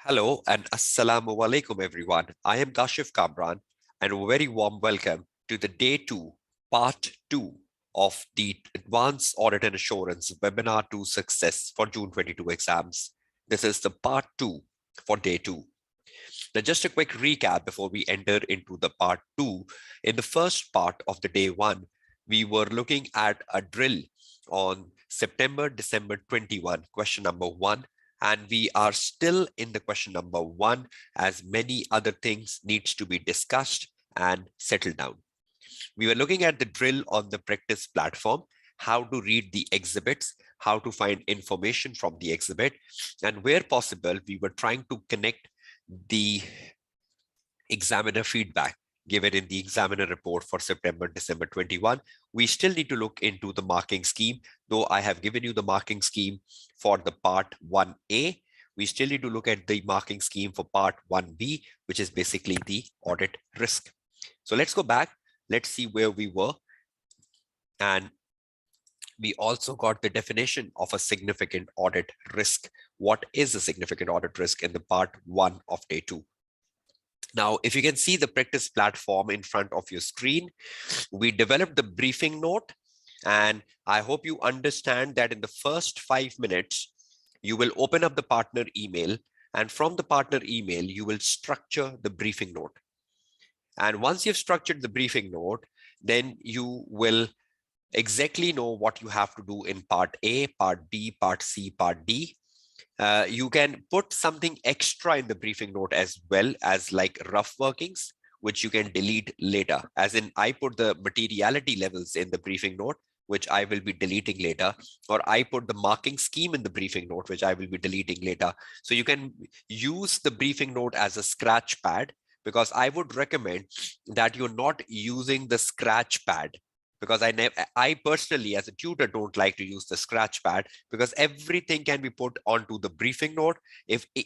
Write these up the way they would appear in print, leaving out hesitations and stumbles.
Hello and Assalamu alaikum everyone. I am Kashif Kamran and a very warm welcome to the day 2, part 2 of the Advanced Audit and Assurance webinar to success for June 22 exams. This is the part 2 for day 2. Now, just a quick recap before we enter into the part 2. In the first part of the day 1, we were looking at a drill on September-December 21, question number 1. And we are still in the question number 1 as many other things needs to be discussed and settled down. We were looking at the drill on the practice platform, how to read the exhibits, how to find information from the exhibit, and where possible, we were trying to connect the examiner feedback given in the examiner report for September-December 21. We still need to look into the marking scheme, though I have given you the marking scheme for the part 1A. We still need to look at the marking scheme for part 1B, which is basically the audit risk. So let's go back. Let's see where we were. And we also got the definition of a significant audit risk. What is a significant audit risk in the part 1 of day 2? Now, if you can see the practice platform in front of your screen, we developed the briefing note, and I hope you understand that in the first 5 minutes, you will open up the partner email, and from the partner email, you will structure the briefing note. And once you've structured the briefing note, then you will exactly know what you have to do in part A, part B, part C, part D. You can put something extra in the briefing note as well as like rough workings, which you can delete later. As in, I put the materiality levels in the briefing note, which I will be deleting later, or I put the marking scheme in the briefing note, which I will be deleting later. So you can use the briefing note as a scratch pad, because I would recommend that you're not using the scratch pad, because I personally as a tutor don't like to use the scratch pad, because everything can be put onto the briefing note.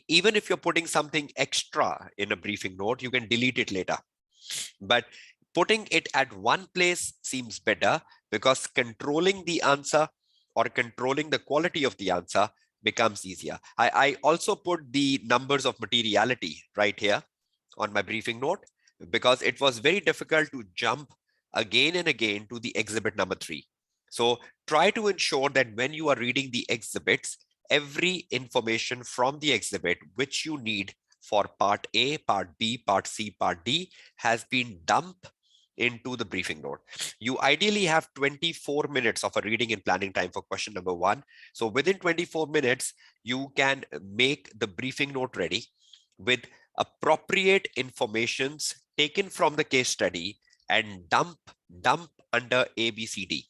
Even if you're putting something extra in a briefing note, you can delete it later. But putting it at one place seems better, because controlling the answer or controlling the quality of the answer becomes easier. I also put the numbers of materiality right here on my briefing note, because it was very difficult to jump again and again to the exhibit number 3. So try to ensure that when you are reading the exhibits, every information from the exhibit which you need for part A, part B, part C, part D has been dumped into the briefing note. You ideally have 24 minutes of a reading and planning time for question number 1. So within 24 minutes, you can make the briefing note ready with appropriate informations taken from the case study and dump under A, B, C, D.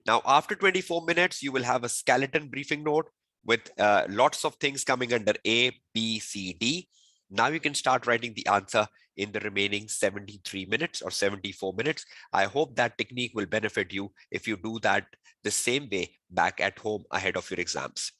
Now, after 24 minutes, you will have a skeleton briefing note with lots of things coming under A, B, C, D. Now you can start writing the answer in the remaining 73 minutes or 74 minutes. I hope that technique will benefit you if you do that the same way back at home ahead of your exams.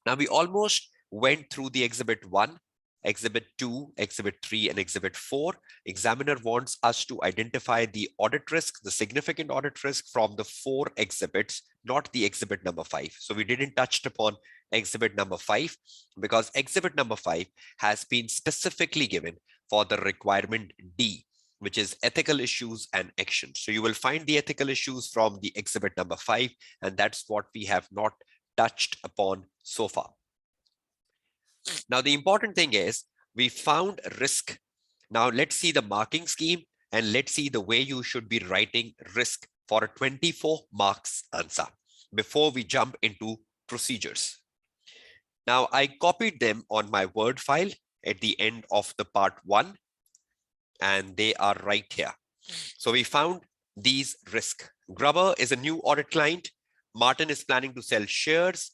Now, we almost went through the exhibit 1, exhibit 2, exhibit 3, and exhibit 4. Examiner wants us to identify the audit risk, the significant audit risk from the 4 exhibits, not the exhibit number 5. So we didn't touch upon exhibit number 5, because exhibit number 5 has been specifically given for the requirement D, which is ethical issues and actions. So you will find the ethical issues from the exhibit number 5, and that's what we have not touched upon so far. Now, the important thing is we found risk. Now, let's see the marking scheme, and let's see the way you should be writing risk for a 24 marks answer before we jump into procedures. Now, I copied them on my Word file at the end of the part 1, and they are right here. So we found these risks. Grubber is a new audit client. Martin is planning to sell shares.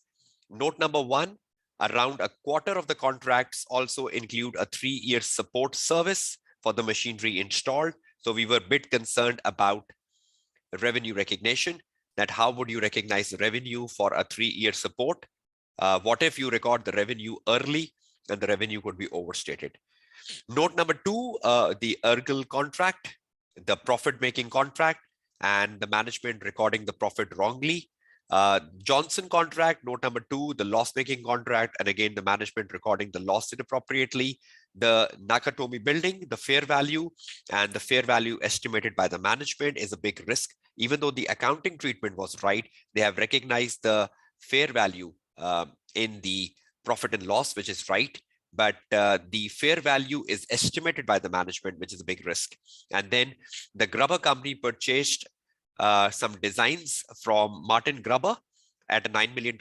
Note number 1, around a quarter of the contracts also include a 3-year support service for the machinery installed. So we were a bit concerned about revenue recognition, that how would you recognize the revenue for a 3-year support? What if you record the revenue early and the revenue could be overstated? Note number 2, the ERGL contract, the profit-making contract, and the management recording the profit wrongly. Johnson contract, note number 2, the loss-making contract, and again, the management recording the loss inappropriately. The Nakatomi building, the fair value, and the fair value estimated by the management is a big risk. Even though the accounting treatment was right, they have recognized the fair value in the profit and loss, which is right. But the fair value is estimated by the management, which is a big risk. And then the Grubber company purchased some designs from Martin Grubber at a $9 million.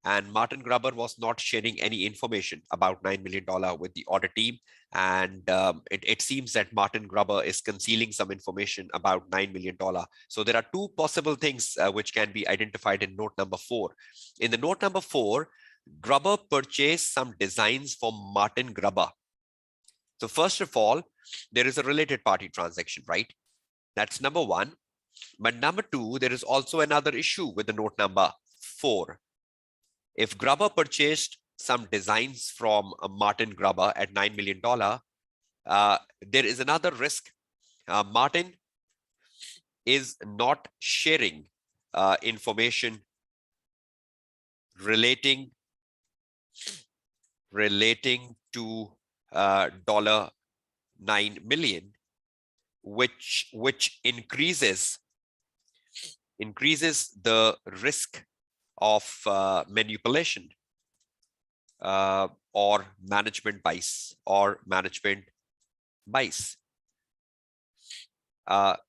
And Martin Grubber was not sharing any information about $9 million with the audit team. And it seems that Martin Grubber is concealing some information about $9 million. So there are two possible things which can be identified in note number 4. In the note number 4, Grubber purchased some designs from Martin Grubber. So first of all, there is a related party transaction, right? That's number 1. But number 2, there is also another issue with the note number 4. If Grubber purchased some designs from Martin Grubber at $9 million, there is another risk. Martin is not sharing information relating to $9 million, which increases the risk of manipulation or management bias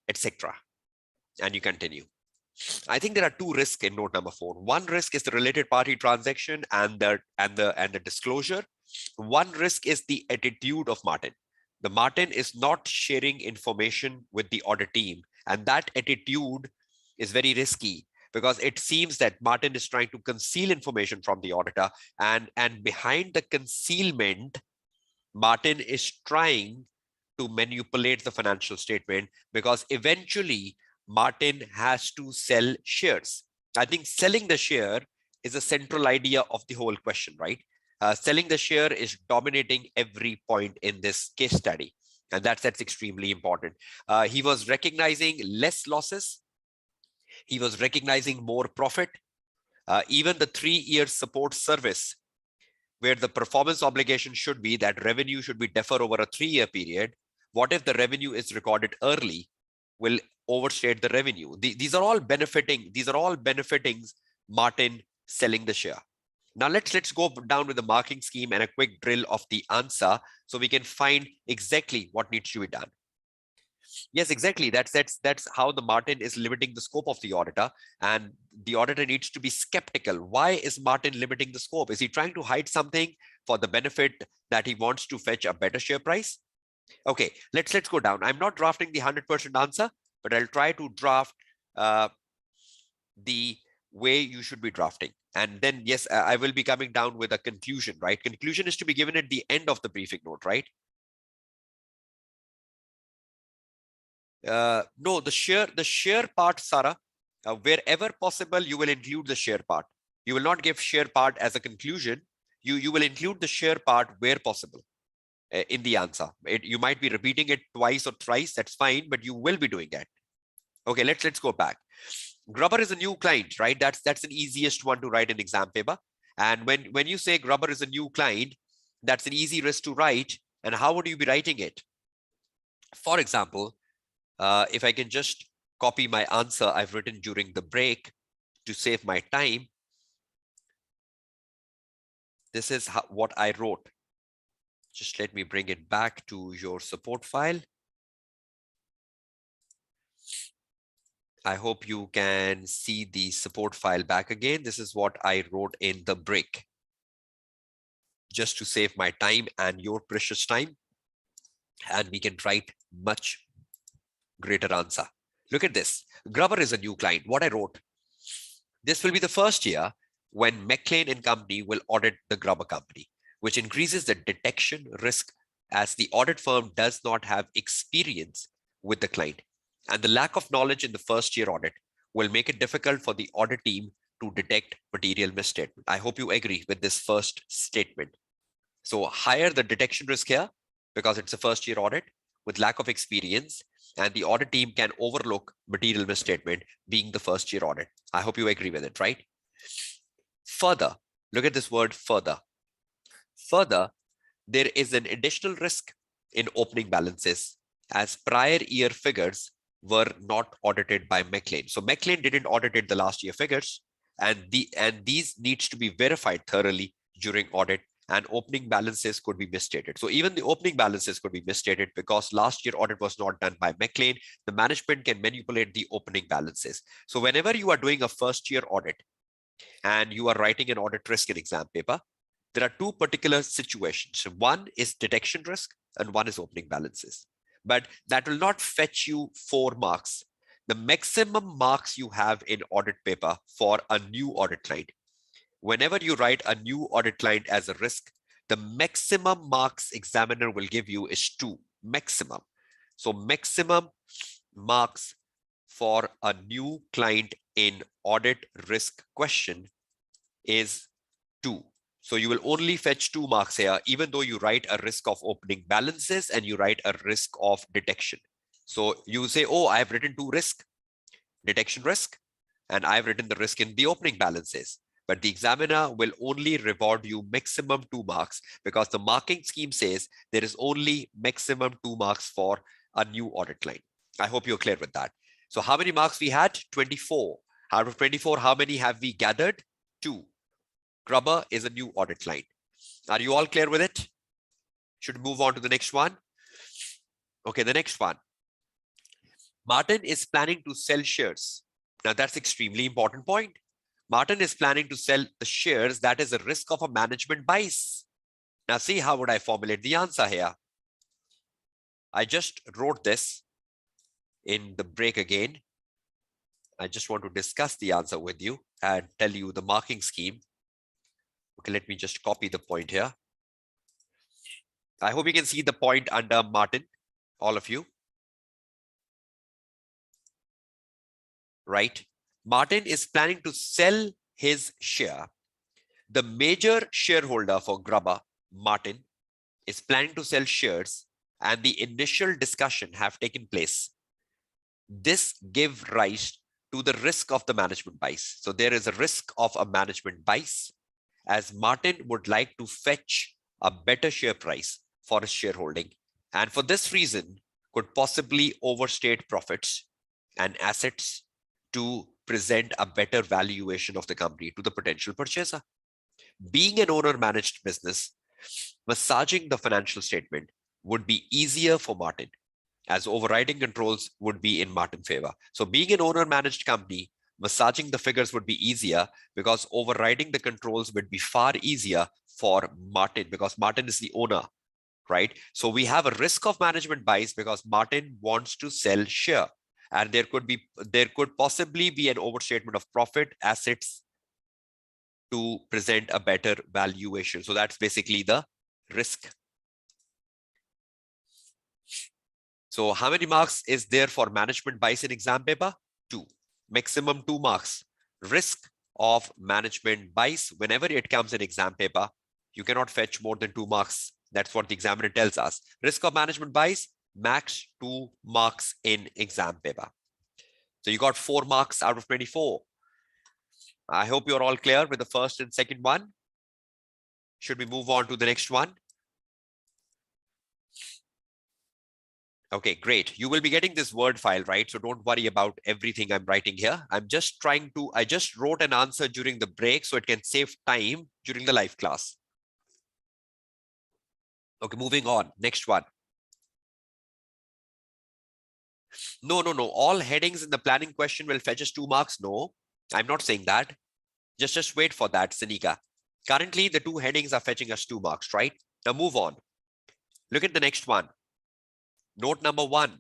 etc. And you continue. I think there are two risks in note number 4. One risk is the related party transaction and the disclosure. One risk is the attitude of Martin. The Martin is not sharing information with the audit team, and that attitude is very risky because it seems that Martin is trying to conceal information from the auditor, and behind the concealment, Martin is trying to manipulate the financial statement because eventually Martin has to sell shares. I think selling the share is a central idea of the whole question, right? Selling the share is dominating every point in this case study, and that's extremely important. He was recognizing less losses. He was recognizing more profit. Even the 3-year support service, where the performance obligation should be that revenue should be deferred over a 3-year period. What if the revenue is recorded early? Will overstate the revenue. These are all benefiting Martin selling the share. Now let's go down with the marking scheme and a quick drill of the answer so we can find exactly what needs to be done. Yes, exactly. That's how the Martin is limiting the scope of the auditor, and the auditor needs to be skeptical. Why is Martin limiting the scope? Is he trying to hide something for the benefit that he wants to fetch a better share price? Okay, let's go down. I'm not drafting the 100% answer, but I'll try to draft the way you should be drafting. And then, yes, I will be coming down with a conclusion, right? Conclusion is to be given at the end of the briefing note, right? No, the share part, Sarah, wherever possible, you will include the share part. You will not give share part as a conclusion. You will include the share part where possible in the answer. You might be repeating it twice or thrice. That's fine, but you will be doing that. Okay, let's go back. Grubber is a new client, right? That's an easiest one to write in exam paper. And when you say Grubber is a new client, that's an easy risk to write. And how would you be writing it? For example, if I can just copy my answer I've written during the break to save my time. This is what I wrote. Just let me bring it back to your support file. I hope you can see the support file back again. This is what I wrote in the break, just to save my time and your precious time. And we can write much greater answer. Look at this. Grubber is a new client. What I wrote, this will be the first year when McLean and Company will audit the Grubber company, which increases the detection risk as the audit firm does not have experience with the client. And the lack of knowledge in the first year audit will make it difficult for the audit team to detect material misstatement. I hope you agree with this first statement. So higher the detection risk here because it's a first year audit. with lack of experience, and the audit team can overlook material misstatement being the first year audit. I hope you agree with it, right? Further, look at this word further. Further, there is an additional risk in opening balances as prior year figures were not audited by McLean. So McLean didn't audit the last year figures, and these needs to be verified thoroughly during audit, and opening balances could be misstated. So even the opening balances could be misstated because last year audit was not done by McLean. The management can manipulate the opening balances. So whenever you are doing a first year audit and you are writing an audit risk in exam paper, there are two particular situations. One is detection risk and one is opening balances. But that will not fetch you 4 marks. The maximum marks you have in audit paper for a new audit client, whenever you write a new audit client as a risk, the maximum marks examiner will give you is 2, maximum. So maximum marks for a new client in audit risk question is 2. So you will only fetch 2 marks here, even though you write a risk of opening balances and you write a risk of detection. So you say, oh, I have written 2 risk, detection risk, and I've written the risk in the opening balances. But the examiner will only reward you maximum 2 marks because the marking scheme says there is only maximum 2 marks for a new audit line. I hope you're clear with that. So how many marks we had? 24. Out of 24, how many have we gathered? 2. Grubber is a new audit line. Are you all clear with it? Should we move on to the next one? Okay, the next one. Martin is planning to sell shares. Now that's extremely important point. Martin is planning to sell the shares. That is a risk of a management bias. Now see, how would I formulate the answer here? I just wrote this in the break again. I just want to discuss the answer with you and tell you the marking scheme. Okay, let me just copy the point here. I hope you can see the point under Martin, all of you. Right? Martin is planning to sell his share. The major shareholder for Grubber, Martin, is planning to sell shares, and the initial discussion have taken place. This gives rise to the risk of the management bias. So there is a risk of a management bias, as Martin would like to fetch a better share price for his shareholding, and for this reason could possibly overstate profits and assets to present a better valuation of the company to the potential purchaser. Being an owner-managed business, massaging the financial statement would be easier for Martin, as overriding controls would be in Martin's favor. So being an owner-managed company, massaging the figures would be easier because overriding the controls would be far easier for Martin because Martin is the owner, right? So we have a risk of management bias because Martin wants to sell share, and there could possibly be an overstatement of profit, assets to present a better valuation. So that's basically the risk. So how many marks is there for management bias in exam paper? 2. Maximum 2 marks. Risk of management bias, whenever it comes in exam paper, you cannot fetch more than 2 marks. That's what the examiner tells us. Risk of management bias, max 2 marks in exam paper. So you got 4 marks out of 24. I hope you're all clear with the first and second one. Should we move on to the next one? Okay, great. You will be getting this Word file, right? So don't worry about everything I'm writing here. I just wrote an answer during the break so it can save time during the live class. Okay, moving on. Next one. No. All headings in the planning question will fetch us 2 marks. No, I'm not saying that. Just wait for that, Sanika. Currently, the 2 headings are fetching us 2 marks, right? Now move on. Look at the next one. Note number 1.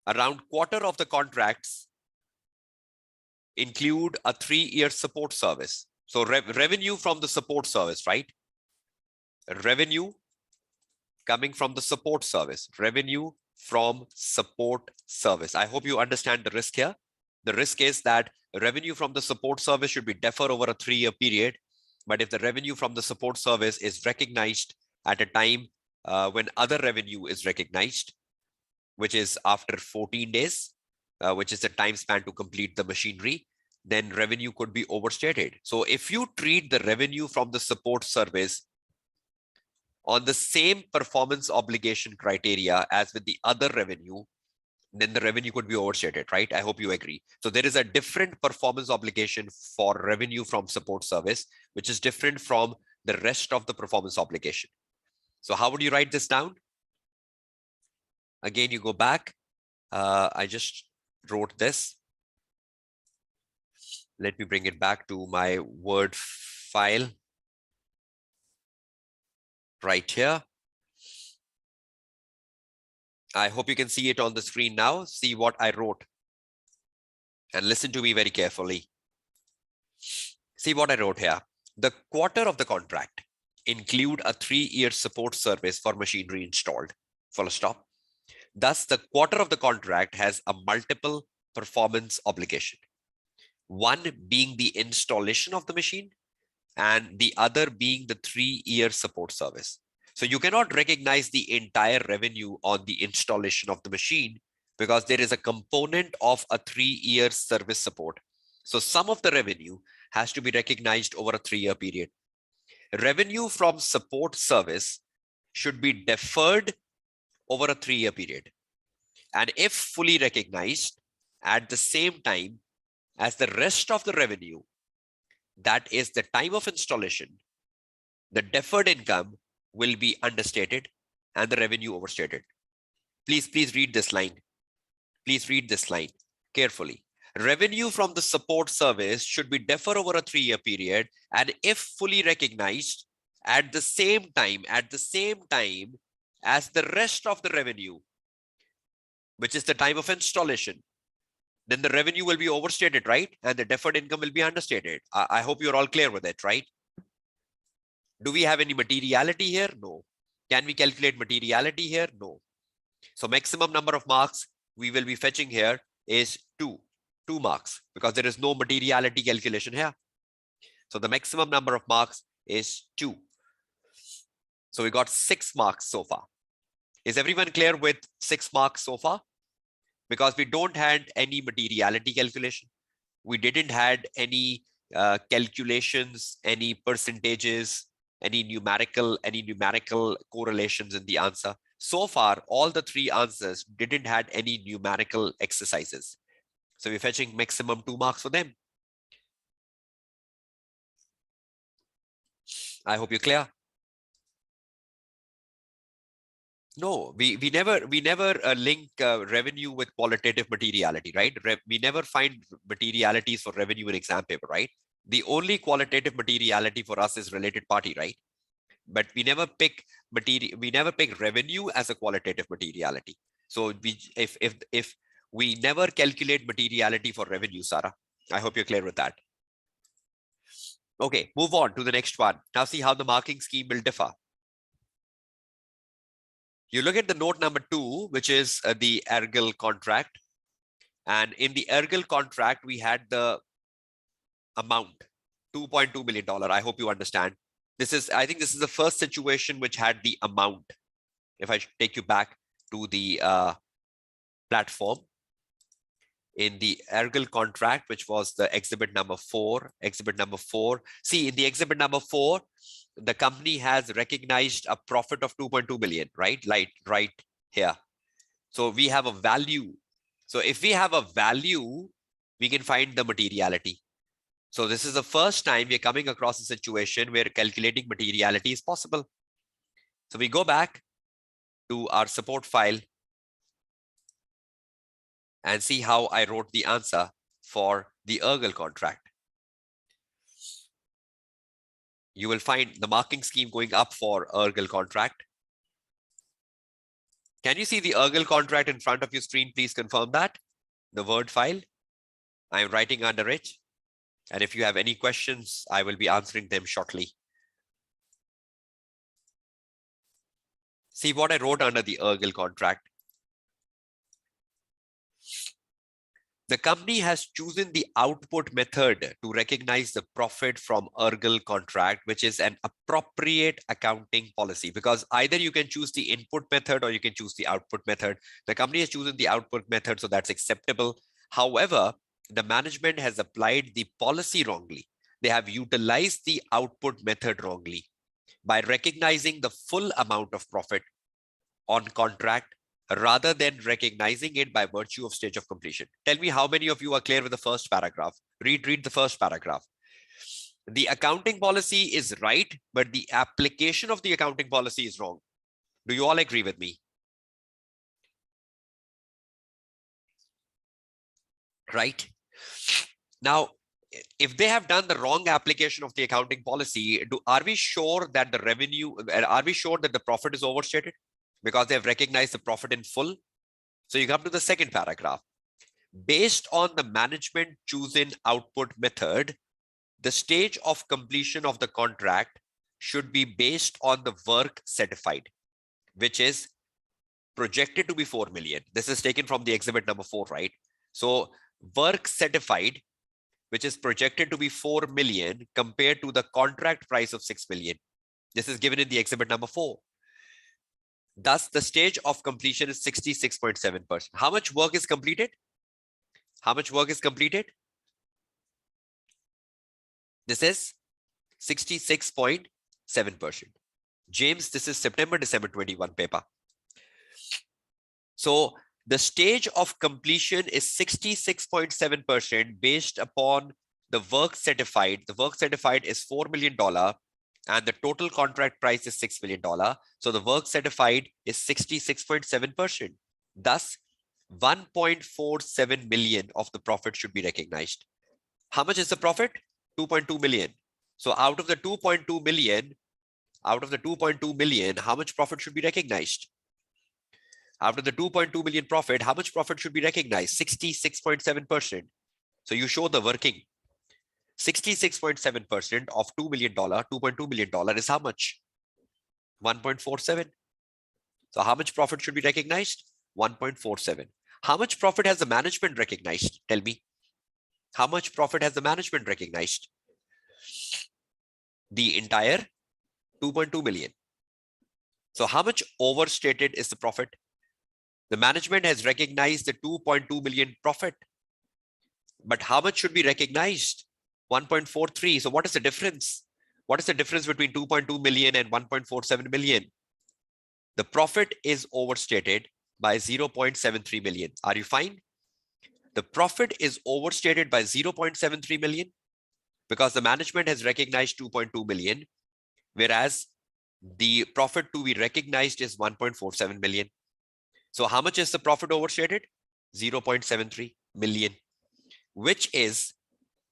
Around quarter of the contracts include a 3-year support service. So revenue from the support service, right? Revenue coming from the support service. Revenue from support service. I hope you understand the risk here. The risk is that revenue from the support service should be deferred over a 3-year period. But if the revenue from the support service is recognized at a time when other revenue is recognized, which is after 14 days, which is the time span to complete the machinery, then revenue could be overstated. So if you treat the revenue from the support service on the same performance obligation criteria as with the other revenue, then the revenue could be overstated, right? I hope you agree. So there is a different performance obligation for revenue from support service, which is different from the rest of the performance obligation. So how would you write this down? Again, you go back. I just wrote this. Let me bring it back to my Word file right here. I hope you can see it on the screen now. See what I wrote. And listen to me very carefully. See what I wrote here. The quarter of the contract include a 3-year support service for machinery installed. Full stop. Thus, the quarter of the contract has a multiple performance obligation. One being the installation of the machine and the other being the 3-year support service. So you cannot recognize the entire revenue on the installation of the machine because there is a component of a 3-year service support. So some of the revenue has to be recognized over a 3-year period. Revenue from support service should be deferred over a 3-year period. And if fully recognized at the same time as the rest of the revenue, that is the time of installation, the deferred income will be understated and the revenue overstated. Please read this line. Please read this line carefully. Revenue from the support service should be deferred over a 3-year period, and if fully recognized at the same time as the rest of the revenue, which is the time of installation, then the revenue will be overstated, right? And the deferred income will be understated. I hope you're all clear with it, right? Do we have any materiality here? No. Can we calculate materiality here? No. So maximum number of marks we will be fetching here is 2 marks because there is no materiality calculation here. So the maximum number of marks is 2. So we got 6 marks so far. Is everyone clear with 6 marks so far? Because we don't had any materiality calculation. We didn't had any calculations, any percentages, any numerical correlations in the answer. So far, all the 3 answers didn't had any numerical exercises. So we're fetching maximum 2 marks for them. I hope you're clear. No, we never link revenue with qualitative materiality, right? We never find materialities for revenue in exam paper, right? The only qualitative materiality for us is related party, right? But we never pick revenue as a qualitative materiality. So if we never calculate materiality for revenue, Sarah. I hope you're clear with that. Okay, move on to the next one. Now see how the marking scheme will differ. You look at the note number 2, which is the ergal contract. And in the ergal contract, we had the amount, $2.2 million. I hope you understand. I think this is the first situation which had the amount. If I take you back to the platform, in the ergal contract, which was the exhibit number 4, see in the exhibit number 4, the company has recognized a profit of 2.2 million, right? Right here. So we have a value. So if we have a value, we can find the materiality. So this is the first time we're coming across a situation where calculating materiality is possible. So we go back to our support file and see how I wrote the answer for the ergal contract. You will find the marking scheme going up for ergal contract. Can you see the ergal contract in front of your screen? Please confirm that. The Word file. I am writing under it. And if you have any questions, I will be answering them shortly. See what I wrote under the ergal contract. The company has chosen the output method to recognize the profit from ERGL contract, which is an appropriate accounting policy, because either you can choose the input method or you can choose the output method. The company has chosen the output method, so that's acceptable. However, the management has applied the policy wrongly. They have utilized the output method wrongly by recognizing the full amount of profit on contract rather than recognizing it by virtue of stage of completion. Tell me how many of you are clear with the first paragraph. Read the first paragraph. The accounting policy is right, but the application of the accounting policy is wrong. Do you all agree with me? Right? Now, if they have done the wrong application of the accounting policy, are we sure that the profit is overstated? Because they have recognized the profit in full. So you come to the second paragraph. Based on the management chosen output method, the stage of completion of the contract should be based on the work certified, which is projected to be 4 million. This is taken from the exhibit number 4, right? So work certified, which is projected to be 4 million compared to the contract price of 6 million. This is given in the exhibit number 4. Thus, the stage of completion is 66.7%. How much work is completed? How much work is completed? This is 66.7%. James, this is September-December 21 paper. So the stage of completion is 66.7% based upon the work certified. The work certified is $4 million and the total contract price is $6 million. So the work certified is 66.7%. Thus, 1.47 million of the profit should be recognized. How much is the profit? 2.2 million. So out of the 2.2 million, how much profit should be recognized? Out of the 2.2 million profit, how much profit should be recognized? 66.7%. So you show the working. 66.7% of $2 million, $2.2 million is how much? 1.47. So how much profit should be recognized? 1.47. How much profit has the management recognized? Tell me. How much profit has the management recognized? The entire 2.2 million. So how much overstated is the profit? The management has recognized the 2.2 million profit. But how much should be recognized? 1.43. So what is the difference? What is the difference between 2.2 million and 1.47 million? The profit is overstated by 0.73 million. Are you fine? The profit is overstated by 0.73 million because the management has recognized 2.2 million, whereas the profit to be recognized is 1.47 million. So how much is the profit overstated? 0.73 million, which is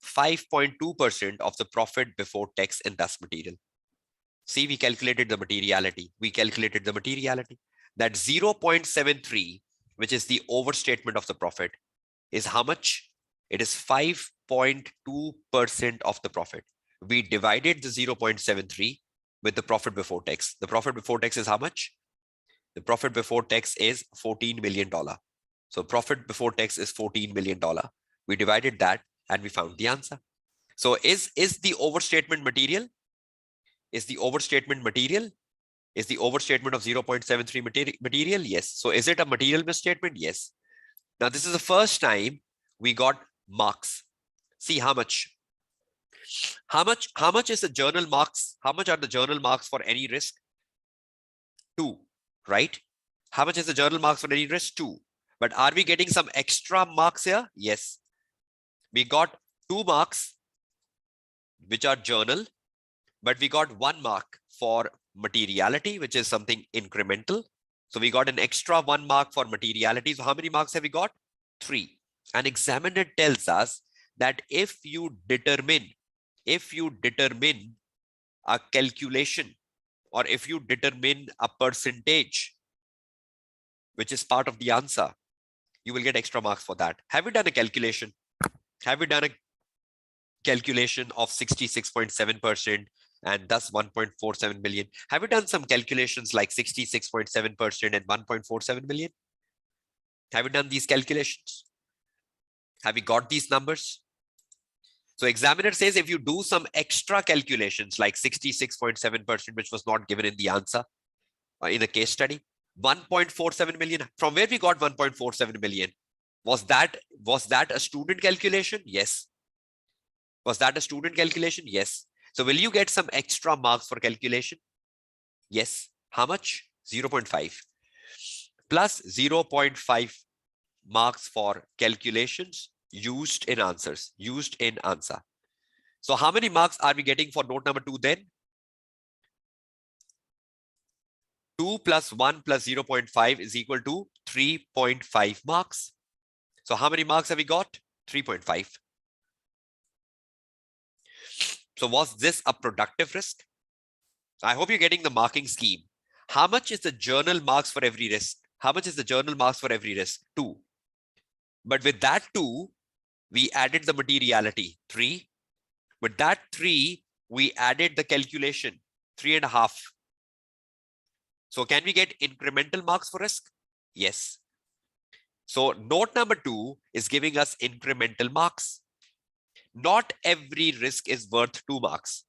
5.2% of the profit before tax and thus material. See, we calculated the materiality. That 0.73, which is the overstatement of the profit, is how much? It is 5.2% of the profit. We divided the 0.73 with the profit before tax. The profit before tax is how much? The profit before tax is $14 million. So profit before tax is $14 million. We divided that and we found the answer. So is the overstatement material? Is the overstatement material? Is the overstatement of 0.73 material? Yes. So is it a material misstatement? Yes. Now this is the first time we got marks. See how much. How much is the journal marks? How much are the journal marks for any risk? 2, right? How much is the journal marks for any risk? 2. But are we getting some extra marks here? Yes. We got 2 marks, which are journal, but we got 1 mark for materiality, which is something incremental. So we got an extra 1 mark for materiality. So how many marks have we got? 3. An examiner tells us that if you determine a calculation or if you determine a percentage, which is part of the answer, you will get extra marks for that. Have you done a calculation? Have you done a calculation of 66.7% and thus 1.47 million? Have you done some calculations like 66.7% and 1.47 million? Have you done these calculations? Have you got these numbers? So examiner says if you do some extra calculations like 66.7%, which was not given in the answer in the case study, 1.47 million. From where we got 1.47 million? Was that a student calculation? Yes. Was that a student calculation? Yes. So will you get some extra marks for calculation? Yes. How much? 0.5 plus 0.5 marks for calculations used in answers, used in answer. So how many marks are we getting for note number 2 then? 2 plus 1 plus 0.5 is equal to 3.5 marks. So how many marks have we got? 3.5. So was this a productive risk? I hope you're getting the marking scheme. How much is the journal marks for every risk? How much is the journal marks for every risk? 2. But with that 2, we added the materiality, 3. With that 3, we added the calculation, 3.5. So can we get incremental marks for risk? Yes. So note number 2 is giving us incremental marks. Not every risk is worth 2 marks.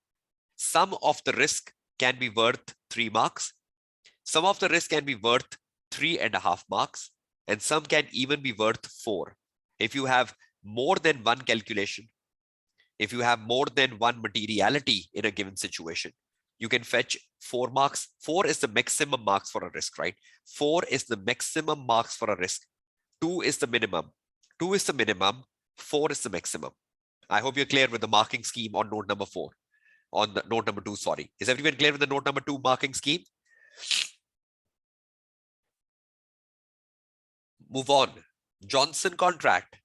Some of the risk can be worth 3 marks. Some of the risk can be worth 3.5 marks. And some can even be worth 4. If you have more than one calculation, if you have more than one materiality in a given situation, you can fetch 4 marks. 4 is the maximum marks for a risk, right? 4 is the maximum marks for a risk. 2 is the minimum. 2 is the minimum. 4 is the maximum. I hope you're clear with the marking scheme on note number 4. On the note number 2, sorry. Is everyone clear with the note number 2 marking scheme? Move on. Johnson contract.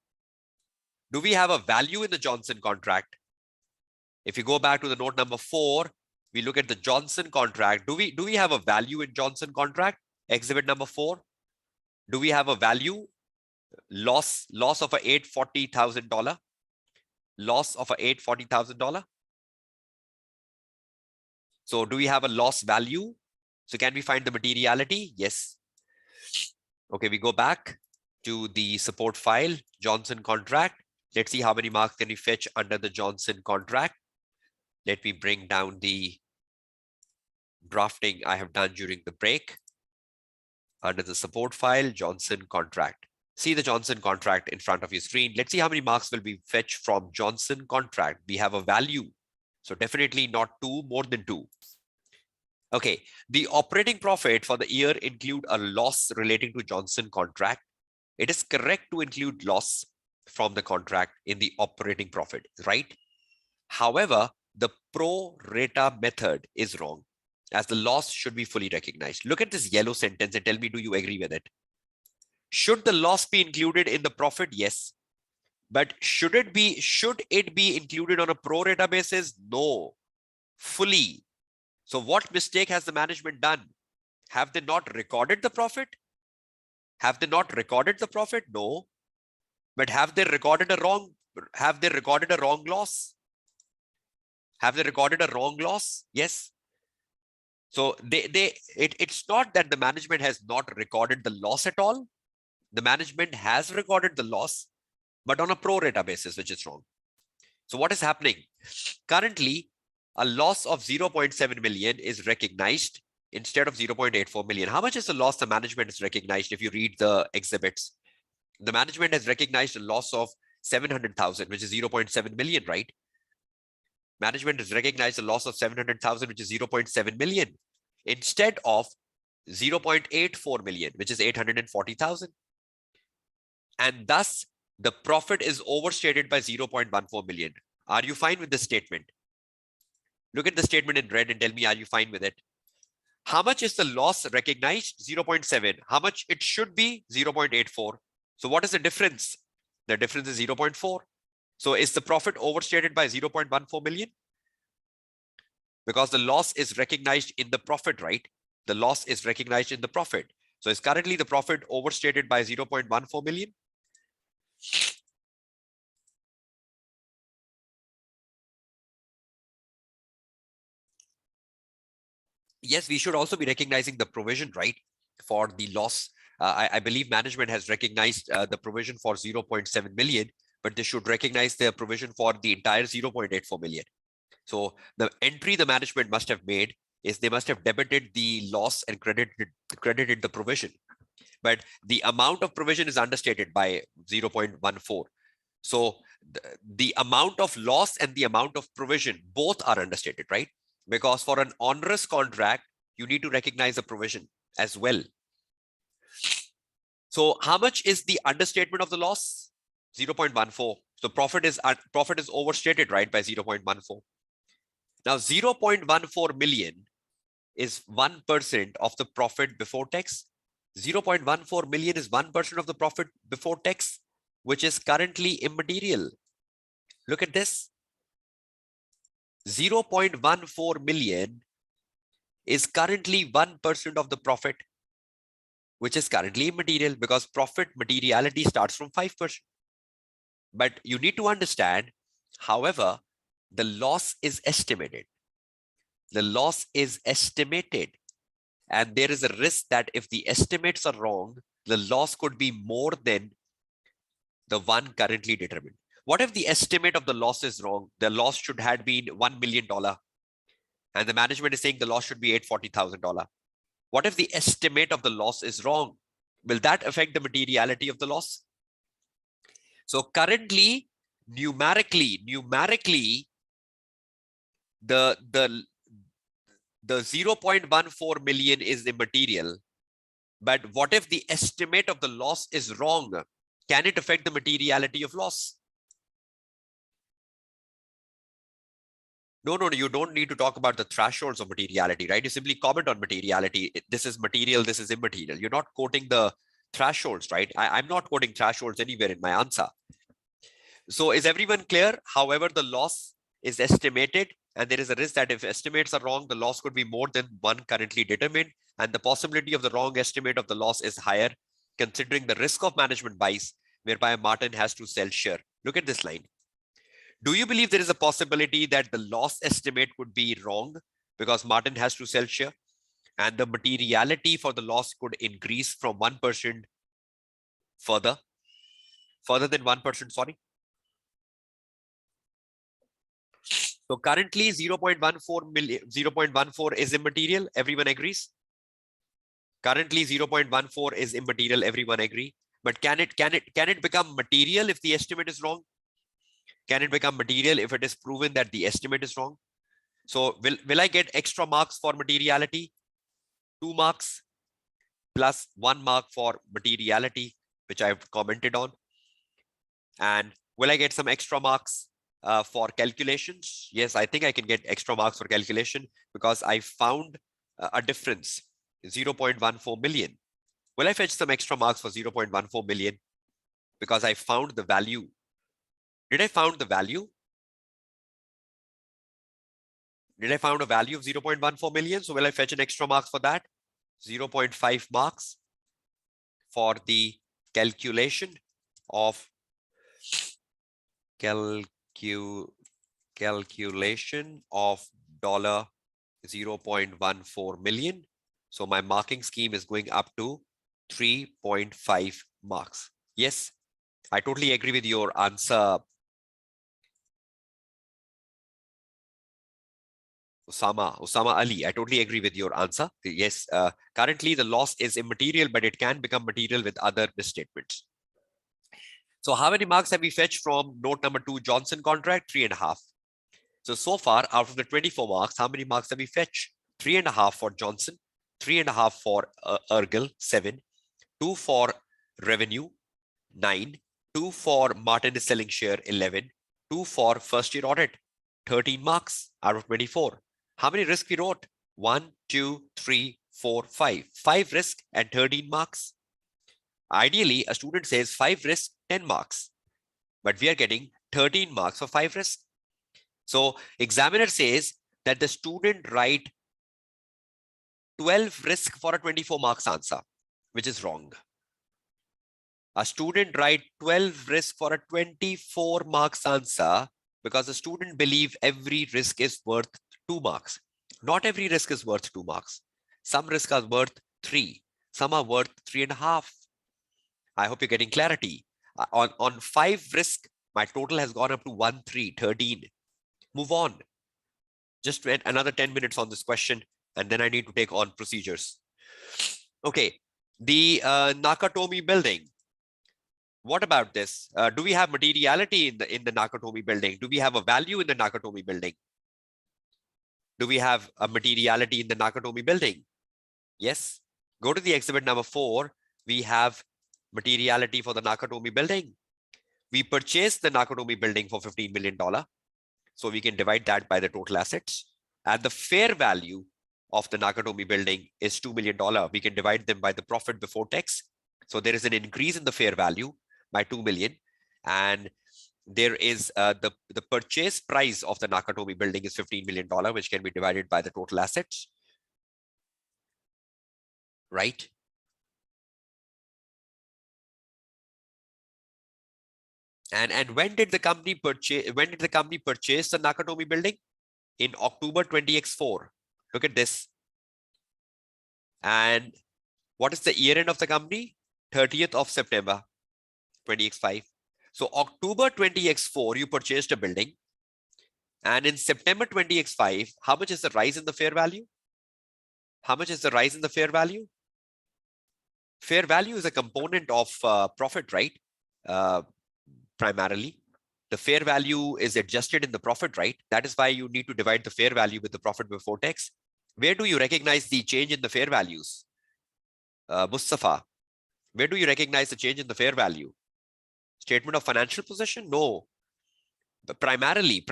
Do we have a value in the Johnson contract? If you go back to the note number 4, we look at the Johnson contract. Do we have a value in Johnson contract? Exhibit number 4. Do we have a value? Loss of a $840,000. Loss of a $840,000. So do we have a loss value? So can we find the materiality? Yes. Okay, we go back to the support file, Johnson contract. Let's see how many marks can we fetch under the Johnson contract. Let me bring down the drafting I have done during the break. Under the support file, Johnson contract. See the Johnson contract in front of your screen. Let's see how many marks will be fetched from Johnson contract. We have a value. So definitely not 2, more than 2. Okay, the operating profit for the year include a loss relating to Johnson contract. It is correct to include loss from the contract in the operating profit, right? However, the pro rata method is wrong, as the loss should be fully recognized. Look at this yellow sentence and tell me, do you agree with it? Should the loss be included in the profit? Yes. But should it be included on a pro rata basis? No, fully. So what mistake has the management done? Have they not recorded the profit? Have they not recorded the profit? No. But have they recorded a wrong loss? Have they recorded a wrong loss? Yes. So it's not that the management has not recorded the loss at all. The management has recorded the loss, but on a pro rata basis, which is wrong. So what is happening? Currently, a loss of 0.7 million is recognized instead of 0.84 million. How much is the loss the management has recognized? If you read the exhibits, the management has recognized a loss of 700,000, which is 0.7 million, right? Management has recognized a loss of 700,000, which is 0.7 million, instead of 0.84 million, which is 840,000. And thus, the profit is overstated by 0.14 million. Are you fine with this statement? Look at the statement in red and tell me, are you fine with it? How much is the loss recognized? 0.7. How much it should be? 0.84. So what is the difference? The difference is 0.4. So is the profit overstated by 0.14 million? Because the loss is recognized in the profit, right? The loss is recognized in the profit. So is currently the profit overstated by 0.14 million? Yes, we should also be recognizing the provision, right, for the loss. I believe management has recognized the provision for 0.7 million, but they should recognize their provision for the entire 0.84 million. So the entry the management must have made is they must have debited the loss and credited the provision. But the amount of provision is understated by 0.14. So the amount of loss and the amount of provision both are understated, right? Because for an onerous contract, you need to recognize a provision as well. So how much is the understatement of the loss? 0.14. So profit is overstated, right, by 0.14. Now 0.14 million is 1% of the profit before tax. 0.14 million is 1% of the profit before tax, which is currently immaterial. Look at this. 0.14 million is currently 1% of the profit, which is currently immaterial because profit materiality starts from 5%. But you need to understand, however, the loss is estimated. The loss is estimated. And there is a risk that if the estimates are wrong, the loss could be more than the one currently determined. What if the estimate of the loss is wrong? The loss should have been $1 million. And the management is saying the loss should be $840,000. What if the estimate of the loss is wrong? Will that affect the materiality of the loss? So currently, numerically, the 0.14 million is immaterial. But what if the estimate of the loss is wrong? Can it affect the materiality of loss? No, you don't need to talk about the thresholds of materiality, right? You simply comment on materiality. This is material, this is immaterial. You're not quoting the thresholds, right? I'm not quoting thresholds anywhere in my answer. So is everyone clear? However, the loss is estimated, and there is a risk that if estimates are wrong, the loss could be more than one currently determined, and the possibility of the wrong estimate of the loss is higher, considering the risk of management bias, whereby Martin has to sell share. Look at this line. Do you believe there is a possibility that the loss estimate could be wrong because Martin has to sell share, and the materiality for the loss could increase from 1% further than 1%, sorry? So currently 0.14 is immaterial. Everyone agrees. Currently 0.14 is immaterial. Everyone agree. But can it become material if the estimate is wrong? Can it become material if it is proven that the estimate is wrong? So will I get extra marks for materiality? 2 marks plus 1 mark for materiality, which I've commented on. And will I get some extra marks for calculations? Yes, I think I can get extra marks for calculation because I found a difference, 0.14 million. Will I fetch some extra marks for 0.14 million because I found the value? Did I found the value? Did I found a value of 0.14 million? So will I fetch an extra marks for that? 0.5 marks for the calculation of calculation of $0.14 million. So my marking scheme is going up to 3.5 marks. Yes, I totally agree with your answer, Osama Ali. I totally agree with your answer. Yes, currently the loss is immaterial, but it can become material with other misstatements. So how many marks have we fetched from note number 2 Johnson contract? 3.5. So far out of the 24 marks, how many marks have we fetched? 3.5 for Johnson, 3.5 for Ergel, 7, 2 for revenue, 9, 2 for Martin is selling share, 11, 2 for first year audit, 13 marks out of 24. How many risks we wrote? 1, 2, 3, 4, 5. 5 risk and 13 marks. Ideally, a student says 5 risk, 10 marks, but we are getting 13 marks for 5 risk. So examiner says that the student write 12 risk for a 24 marks answer, which is wrong. A student write 12 risk for a 24 marks answer because the student believe every risk is worth 2 marks. Not every risk is worth 2 marks. Some risks are worth 3. Some are worth 3.5. I hope you're getting clarity. On 5 risk, My total has gone up to 1313. Move on. Just spend another 10 minutes on this question, and then I need to take on procedures. Okay, the Nakatomi building. What about this? Do we have materiality in the Nakatomi building? Do we have a value in the Nakatomi building? Do we have a materiality in the Nakatomi building? Yes. Go to the exhibit number 4. We have materiality for the Nakatomi building. We purchased the Nakatomi building for $15 million. So we can divide that by the total assets. And the fair value of the Nakatomi building is $2 million. We can divide them by the profit before tax. So there is an increase in the fair value by 2 million. And there is the purchase price of the Nakatomi building is $15 million, which can be divided by the total assets. Right? And when did the company purchase the Nakatomi building? In October 20x4. Look at this. And what is the year end of the company? 30th of September 20x5. So October 20x4, you purchased a building. And in September 20x5, how much is the rise in the fair value? How much is the rise in the fair value? Fair value is a component of profit, right? Primarily. The fair value is adjusted in the profit, right? That is why you need to divide the fair value with the profit before tax. Where do you recognize the change in the fair values? Mustafa, where do you recognize the change in the fair value? Statement of financial position? No. But primarily,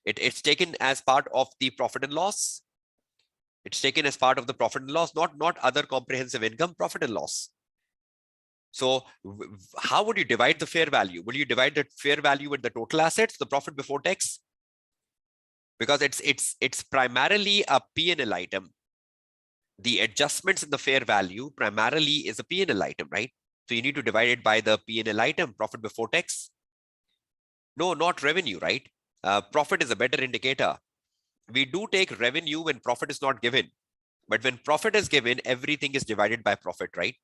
it's taken as part of the profit and loss. It's taken as part of the profit and loss, not other comprehensive income, profit and loss. So how would you divide the fair value? Will you divide the fair value with the total assets, the profit before tax? Because it's primarily a P&L item. The adjustments in the fair value primarily is a P&L item, right? So you need to divide it by the P&L item, profit before tax. No, not revenue, right? Profit is a better indicator. We do take revenue when profit is not given. But when profit is given, everything is divided by profit, right?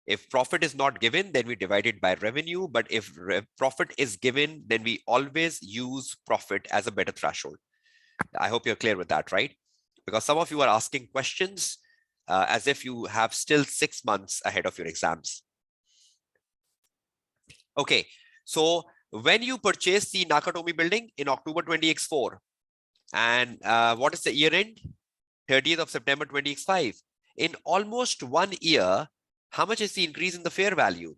If profit is not given, then we divide it by revenue. But if profit is given, then we always use profit as a better threshold. I hope you're clear with that, right? Because some of you are asking questions as if you have still 6 months ahead of your exams. Okay, so when you purchase the Nakatomi building in October 20x4, and what is the year end? 30th of September 20x5. In almost 1 year, how much is the increase in the fair value?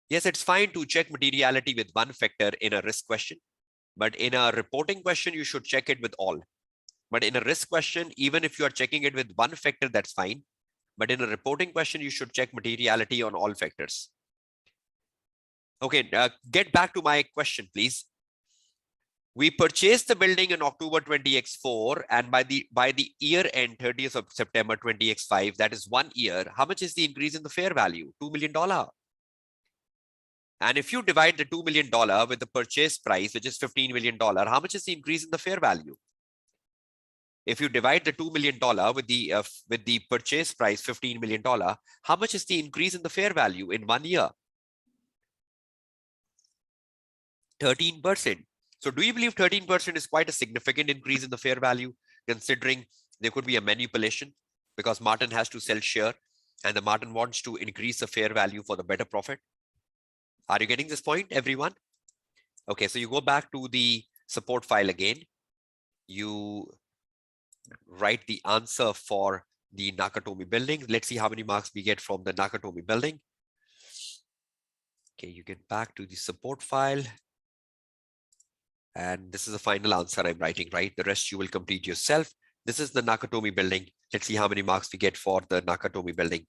Yes, it's fine to check materiality with one factor in a risk question, but in a reporting question, you should check it with all. But in a risk question, even if you are checking it with one factor, that's fine. But in a reporting question, you should check materiality on all factors. Okay, get back to my question, please. We purchased the building in October 20x4, and by the year end 30th of September 20x5, that is 1 year. How much is the increase in the fair value? $2 million. And if you divide the $2 million with the purchase price, which is $15 million, how much is the increase in the fair value? If you divide the $2 million with the purchase price, $15 million, how much is the increase in the fair value in 1 year? 13%. So do you believe 13% is quite a significant increase in the fair value, considering there could be a manipulation because Martin has to sell share and the Martin wants to increase the fair value for the better profit? Are you getting this point, everyone? Okay, so you go back to the support file again. You write the answer for the Nakatomi building. Let's see how many marks we get from the Nakatomi building. Okay, you get back to the support file. And this is the final answer I'm writing, right? The rest you will complete yourself. This is the Nakatomi building. Let's see how many marks we get for the Nakatomi building.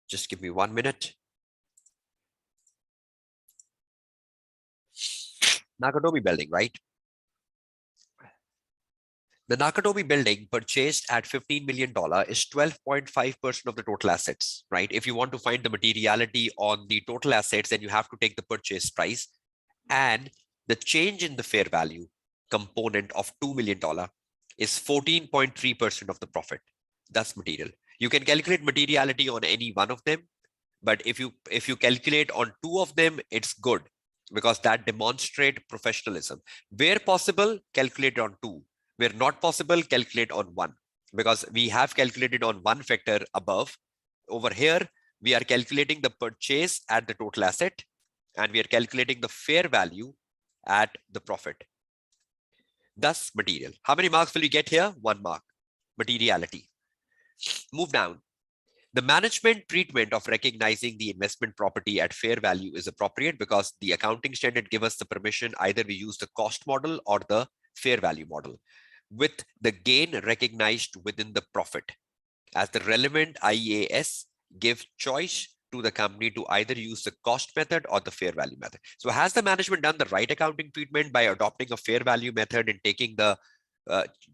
Just give me 1 minute. Nakatomi building, right? The Nakatomi building purchased at $15 million is 12.5% of the total assets, right? If you want to find the materiality on the total assets, then you have to take the purchase price. And the change in the fair value component of $2 million is 14.3% of the profit. That's material. You can calculate materiality on any one of them, but if you calculate on two of them, it's good because that demonstrate professionalism. Where possible, calculate on two. Where not possible, calculate on one, because we have calculated on one factor above. Over here, we are calculating the purchase at the total asset, and we are calculating the fair value at the profit. Thus, material. How many marks will you get here? 1 mark. Materiality. Move down. The management treatment of recognizing the investment property at fair value is appropriate because the accounting standard gives us the permission either we use the cost model or the fair value model, with the gain recognized within the profit. As the relevant IAS give choice to the company to either use the cost method or the fair value method. So has the management done the right accounting treatment by adopting a fair value method and taking the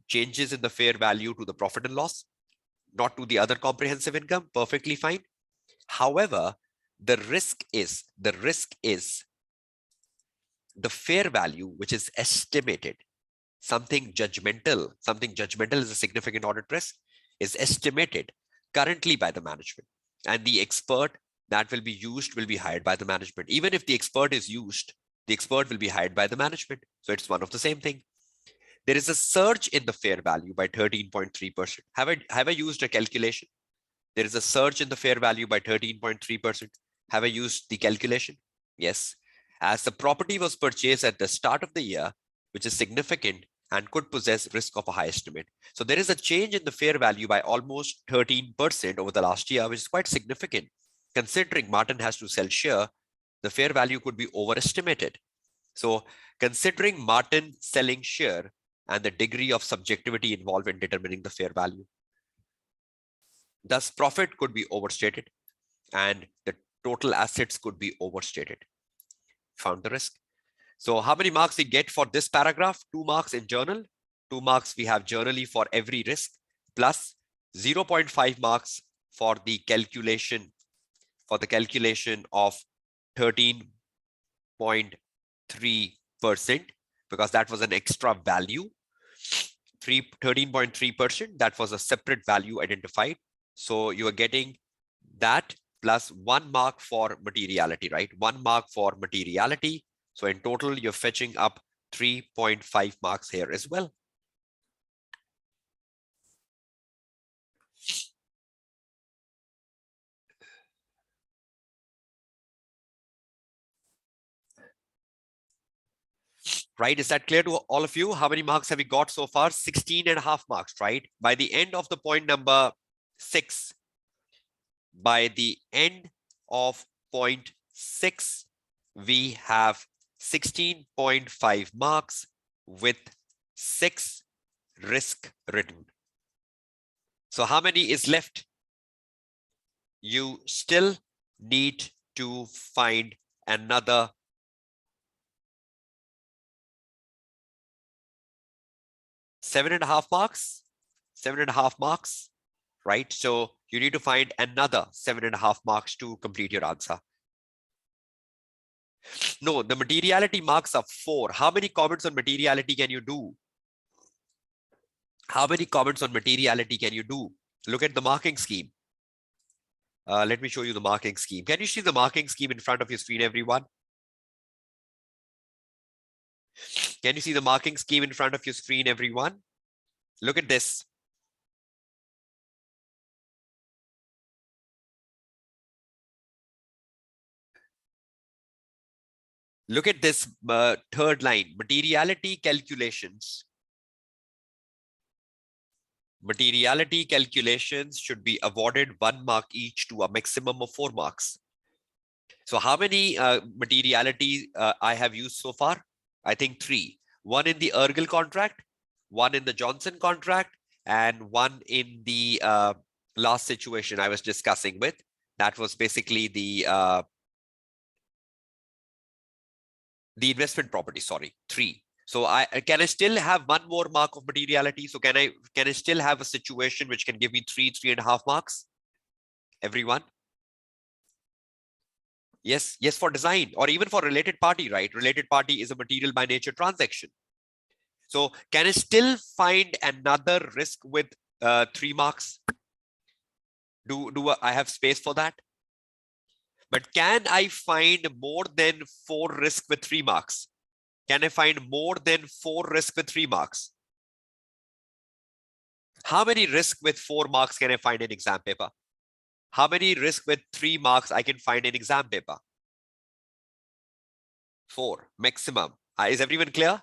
changes in the fair value to the profit and loss, not to the other comprehensive income? Perfectly fine. However, the risk is the fair value, which is estimated. Something judgmental is a significant audit risk, is estimated currently by the management, and the expert that will be used will be hired by the management. Even if the expert is used, the expert will be hired by the management. So it's one of the same thing. There is a surge in the fair value by 13.3%. Have I used a calculation? There is a surge in the fair value by 13.3%. Have I used the calculation? Yes. As the property was purchased at the start of the year, which is significant and could possess risk of a high estimate. So there is a change in the fair value by almost 13% over the last year, which is quite significant. Considering Martin has to sell share, the fair value could be overestimated. So considering Martin selling share and the degree of subjectivity involved in determining the fair value, thus profit could be overstated and the total assets could be overstated. Found the risk. So how many marks we get for this paragraph? 2 marks in journal. 2 marks we have journally for every risk, plus 0.5 marks for the calculation of 13.3%, because that was an extra value. 13.3%, that was a separate value identified. So you are getting that plus 1 mark for materiality, right? 1 mark for materiality. So in total, you're fetching up 3.5 marks here as well. Right, is that clear to all of you? How many marks have we got so far? 16.5 marks, right? By the end of the point number 6, by the end of point 6, we have 16.5 marks with 6 risk written. So how many is left? You still need to find another 7.5 marks. 7.5 marks, right? So you need to find another 7.5 marks to complete your answer. No, the materiality marks are 4. How many comments on materiality can you do? How many comments on materiality can you do? Look at the marking scheme. Let me show you the marking scheme. Can you see the marking scheme in front of your screen, everyone? Can you see the marking scheme in front of your screen, everyone? Look at this. Look at this third line, materiality calculations. Materiality calculations should be awarded 1 mark each to a maximum of 4 marks. So how many materiality I have used so far? I think 3. 1 in the Ergel contract, 1 in the Johnson contract, and 1 in the last situation I was discussing with. That was basically the investment property, sorry, 3. So can I still have 1 more mark of materiality? So can I still have a situation which can give me 3.5 marks? Everyone? Yes, yes, for design or even for related party, right? Related party is a material by nature transaction. So can I still find another risk with 3 marks? I have space for that? But can I find more than 4 risks with 3 marks? Can I find more than 4 risks with 3 marks? How many risks with 4 marks can I find in exam paper? How many risks with 3 marks I can find in exam paper? 4 maximum. Is everyone clear?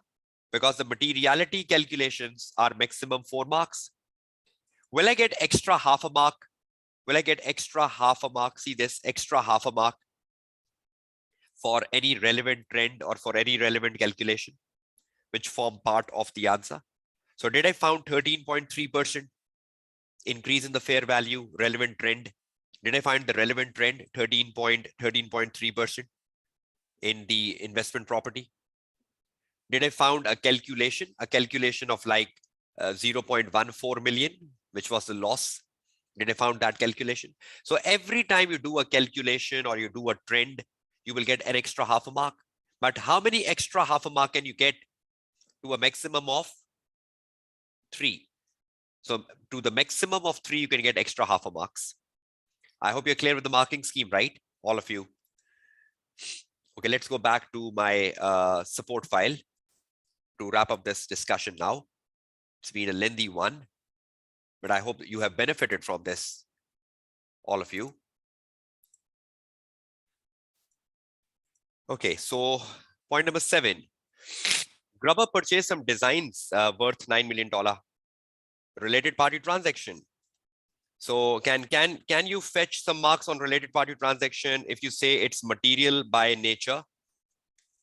Because the materiality calculations are maximum 4 marks. Will I get extra half a mark? Will I get extra half a mark? See this, extra half a mark for any relevant trend or for any relevant calculation, which form part of the answer. So did I found 13.3% increase in the fair value relevant trend? Did I find the relevant trend 13.3% in the investment property? Did I found a calculation of like 0.14 million, which was the loss? Did I found that calculation? So every time you do a calculation or you do a trend, you will get an extra half a mark. But how many extra half a mark can you get to a maximum of 3? So to the maximum of 3, you can get extra half a marks. I hope you're clear with the marking scheme, right? All of you. Okay, let's go back to my support file to wrap up this discussion now. It's been a lengthy one, but I hope that you have benefited from this, all of you. Okay, so point number 7. Grubber purchased some designs worth $9 million. Related party transaction. So can you fetch some marks on related party transaction if you say it's material by nature?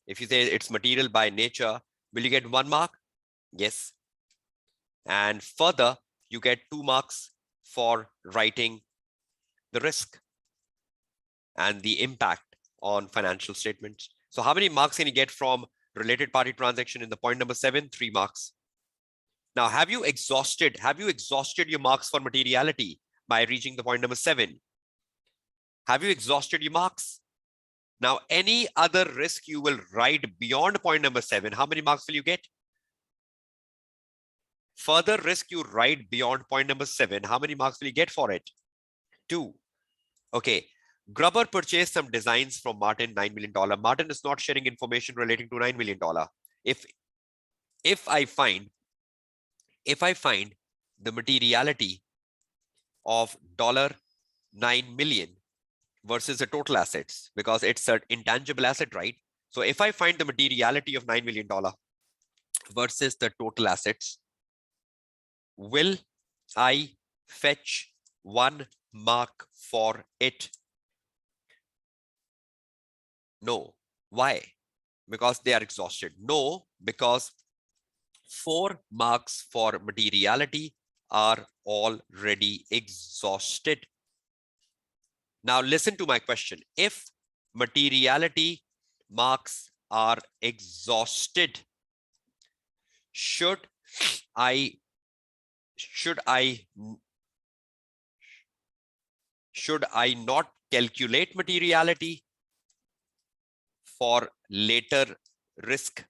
If you say it's material by nature, will you get 1 mark? Yes. And further, you get 2 marks for writing the risk and the impact on financial statements. So how many marks can you get from related party transaction in the point number 7? 3 marks. Now, have you exhausted your marks for materiality by reaching the point number 7? Have you exhausted your marks? Now, any other risk you will write beyond point number 7, how many marks will you get? Further risk you write beyond point number 7, how many marks will you get for it? 2. Okay. Grubber purchased some designs from Martin, $9 million. Martin is not sharing information relating to $9 million. If I find the materiality of $9 million versus the total assets, because it's an intangible asset, right? So if I find the materiality of $9 million versus the total assets, will I fetch 1 mark for it? No. Why? Because they are exhausted. No, because 4 marks for materiality are already exhausted. Now listen to my question. If materiality marks are exhausted, should I not calculate materiality for later risk?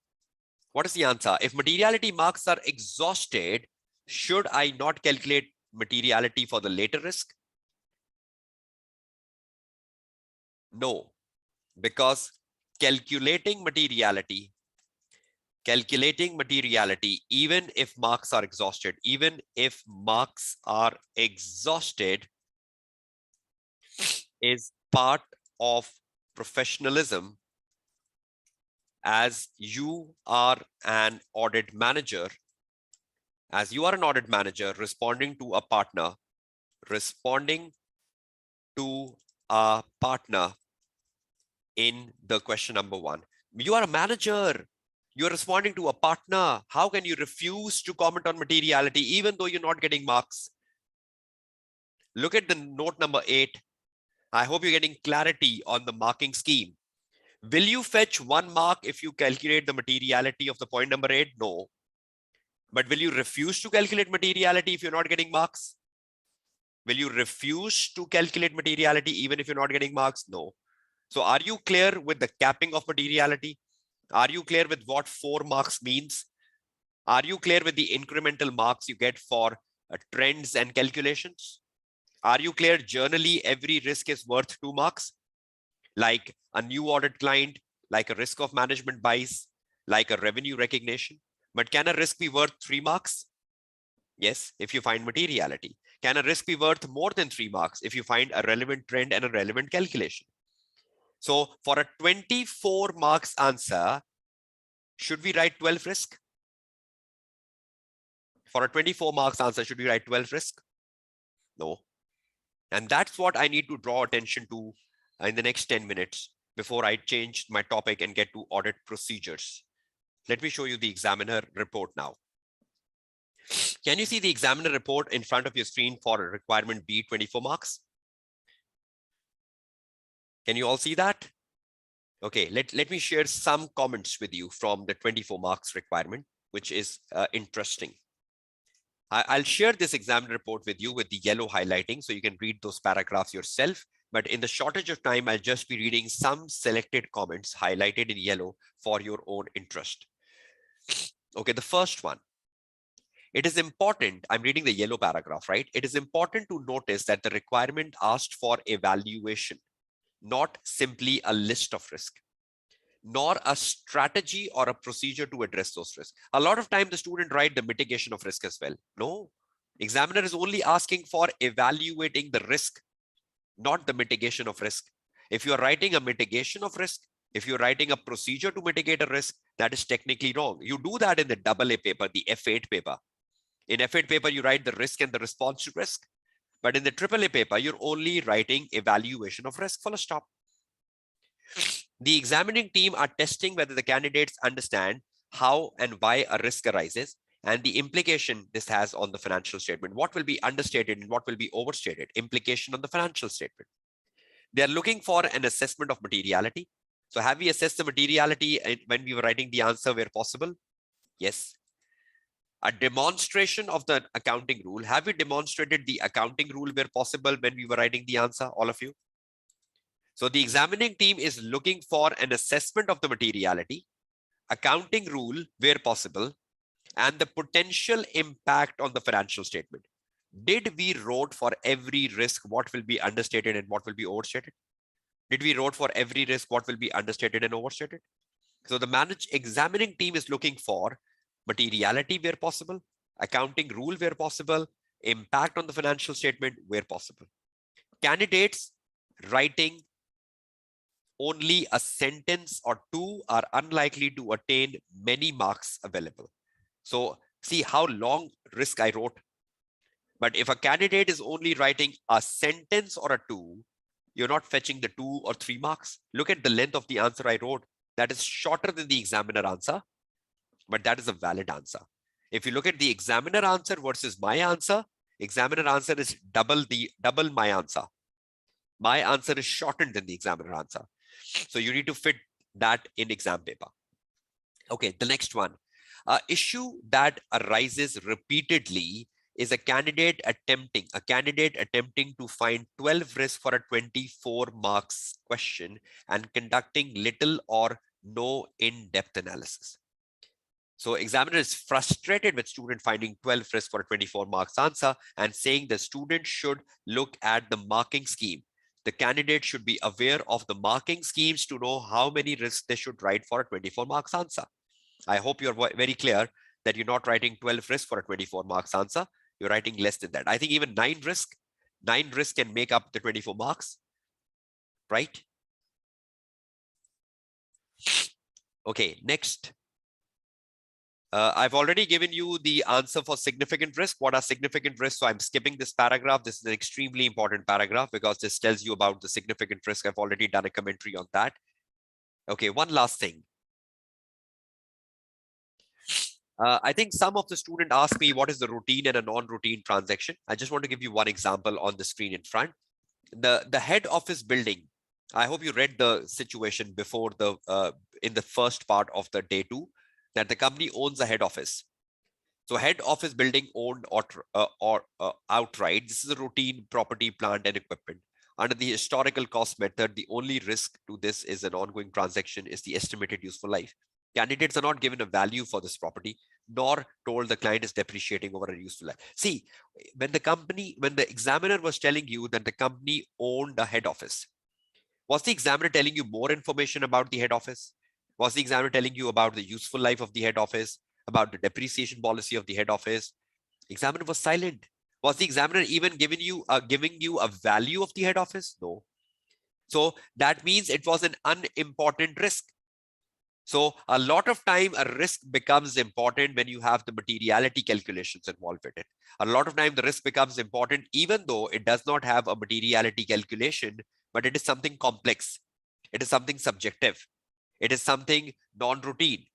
What is the answer? If materiality marks are exhausted, should I not calculate materiality for the later risk? No, because calculating materiality, even if marks are exhausted, is part of professionalism. As you are an audit manager, responding to a partner in the question number 1. You are a manager. You're responding to a partner. How can you refuse to comment on materiality even though you're not getting marks? Look at the note number 8. I hope you're getting clarity on the marking scheme. Will you fetch 1 mark if you calculate the materiality of the point number 8? No. But will you refuse to calculate materiality if you're not getting marks? Will you refuse to calculate materiality even if you're not getting marks? No. So are you clear with the capping of materiality? Are you clear with what 4 marks means? Are you clear with the incremental marks you get for trends and calculations? Are you clear? Generally, every risk is worth 2 marks, like a new audit client, like a risk of management bias, like a revenue recognition. But can a risk be worth 3 marks? Yes, if you find materiality. Can a risk be worth more than 3 marks if you find a relevant trend and a relevant calculation? So for a 24 marks answer, should we write 12 risk? For a 24 marks answer, should we write 12 risk? No. And that's what I need to draw attention to in the next 10 minutes before I change my topic and get to audit procedures. Let me show you the examiner report now. Can you see the examiner report in front of your screen for requirement B, 24 marks? Can you all see that? Okay, let me share some comments with you from the 24 marks requirement, which is interesting. I'll share this examiner report with you with the yellow highlighting so you can read those paragraphs yourself. But in the shortage of time, I'll just be reading some selected comments highlighted in yellow for your own interest. Okay, the first one. It is important, I'm reading the yellow paragraph, right? It is important to notice that the requirement asked for evaluation, not simply a list of risks, nor a strategy or a procedure to address those risks. A lot of time the student write the mitigation of risk as well. No, examiner is only asking for evaluating the risk, not the mitigation of risk. If you're writing a mitigation of risk, if you're writing a procedure to mitigate a risk, that is technically wrong. You do that in the AA paper, the F8 paper. In F8 paper, you write the risk and the response to risk. But in the AAA paper, you're only writing evaluation of risk, full stop. The examining team are testing whether the candidates understand how and why a risk arises and the implication this has on the financial statement. What will be understated and what will be overstated? Implication on the financial statement. They are looking for an assessment of materiality. So have we assessed the materiality when we were writing the answer where possible? Yes. A demonstration of the accounting rule. Have we demonstrated the accounting rule where possible when we were writing the answer, all of you? So the examining team is looking for an assessment of the materiality, accounting rule where possible, and the potential impact on the financial statement. Did we wrote for every risk what will be understated and what will be overstated? Did we wrote for every risk what will be understated and overstated? So the examining team is looking for materiality where possible, accounting rule where possible, impact on the financial statement where possible. Candidates writing only a sentence or two are unlikely to attain many marks available. So see how long risk I wrote. But if a candidate is only writing a sentence or a two, you're not fetching the 2 or 3 marks. Look at the length of the answer I wrote. That is shorter than the examiner answer, but that is a valid answer. If you look at the examiner answer versus my answer, examiner answer is double my answer. My answer is shortened than the examiner answer. So you need to fit that in exam paper. Okay, the next one. Issue that arises repeatedly is a candidate attempting to find 12 risks for a 24 marks question and conducting little or no in-depth analysis. So examiner is frustrated with student finding 12 risks for a 24 marks answer and saying the student should look at the marking scheme. The candidate should be aware of the marking schemes to know how many risks they should write for a 24 marks answer. I hope you're very clear that you're not writing 12 risks for a 24 marks answer. You're writing less than that. I think even 9 risks can make up the 24 marks, right? Okay, next. I've already given you the answer for significant risk. What are significant risks? So I'm skipping this paragraph. This is an extremely important paragraph because this tells you about the significant risk. I've already done a commentary on that. Okay, one last thing. I think some of the students ask me what is the routine and a non-routine transaction. I just want to give you one example on the screen in front. The head office building. I hope you read the situation before in the first part of the day 2 that the company owns a head office. So head office building owned or outright. This is a routine property, plant, and equipment. Under the historical cost method, the only risk to this is an ongoing transaction is the estimated useful life. Candidates are not given a value for this property. nor told the client is depreciating over a useful life. See, when the examiner was telling you that the company owned a head office, was the examiner telling you more information about the head office? Was the examiner telling you about the useful life of the head office, about the depreciation policy of the head office? Examiner was silent. Was the examiner even giving you a value of the head office? No. So that means it was an unimportant risk. So a lot of time a risk becomes important when you have the materiality calculations involved with it. A lot of time the risk becomes important even though it does not have a materiality calculation, but it is something complex. It is something subjective. It is something non-routine.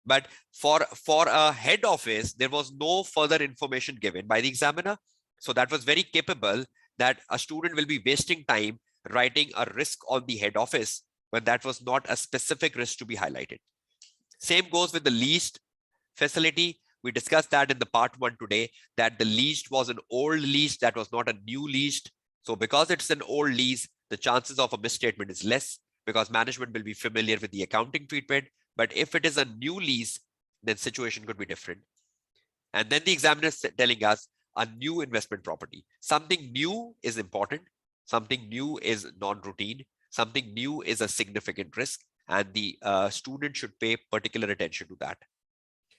But for a head office, there was no further information given by the examiner. So that was very capable that a student will be wasting time writing a risk on the head office when that was not a specific risk to be highlighted. Same goes with the leased facility. We discussed that in the part 1 today, that the leased was an old lease, that was not a new leased. So because it's an old lease, the chances of a misstatement is less because management will be familiar with the accounting treatment. But if it is a new lease, then situation could be different. And then the examiner is telling us a new investment property. Something new is important. Something new is non-routine. Something new is a significant risk. And the student should pay particular attention to that.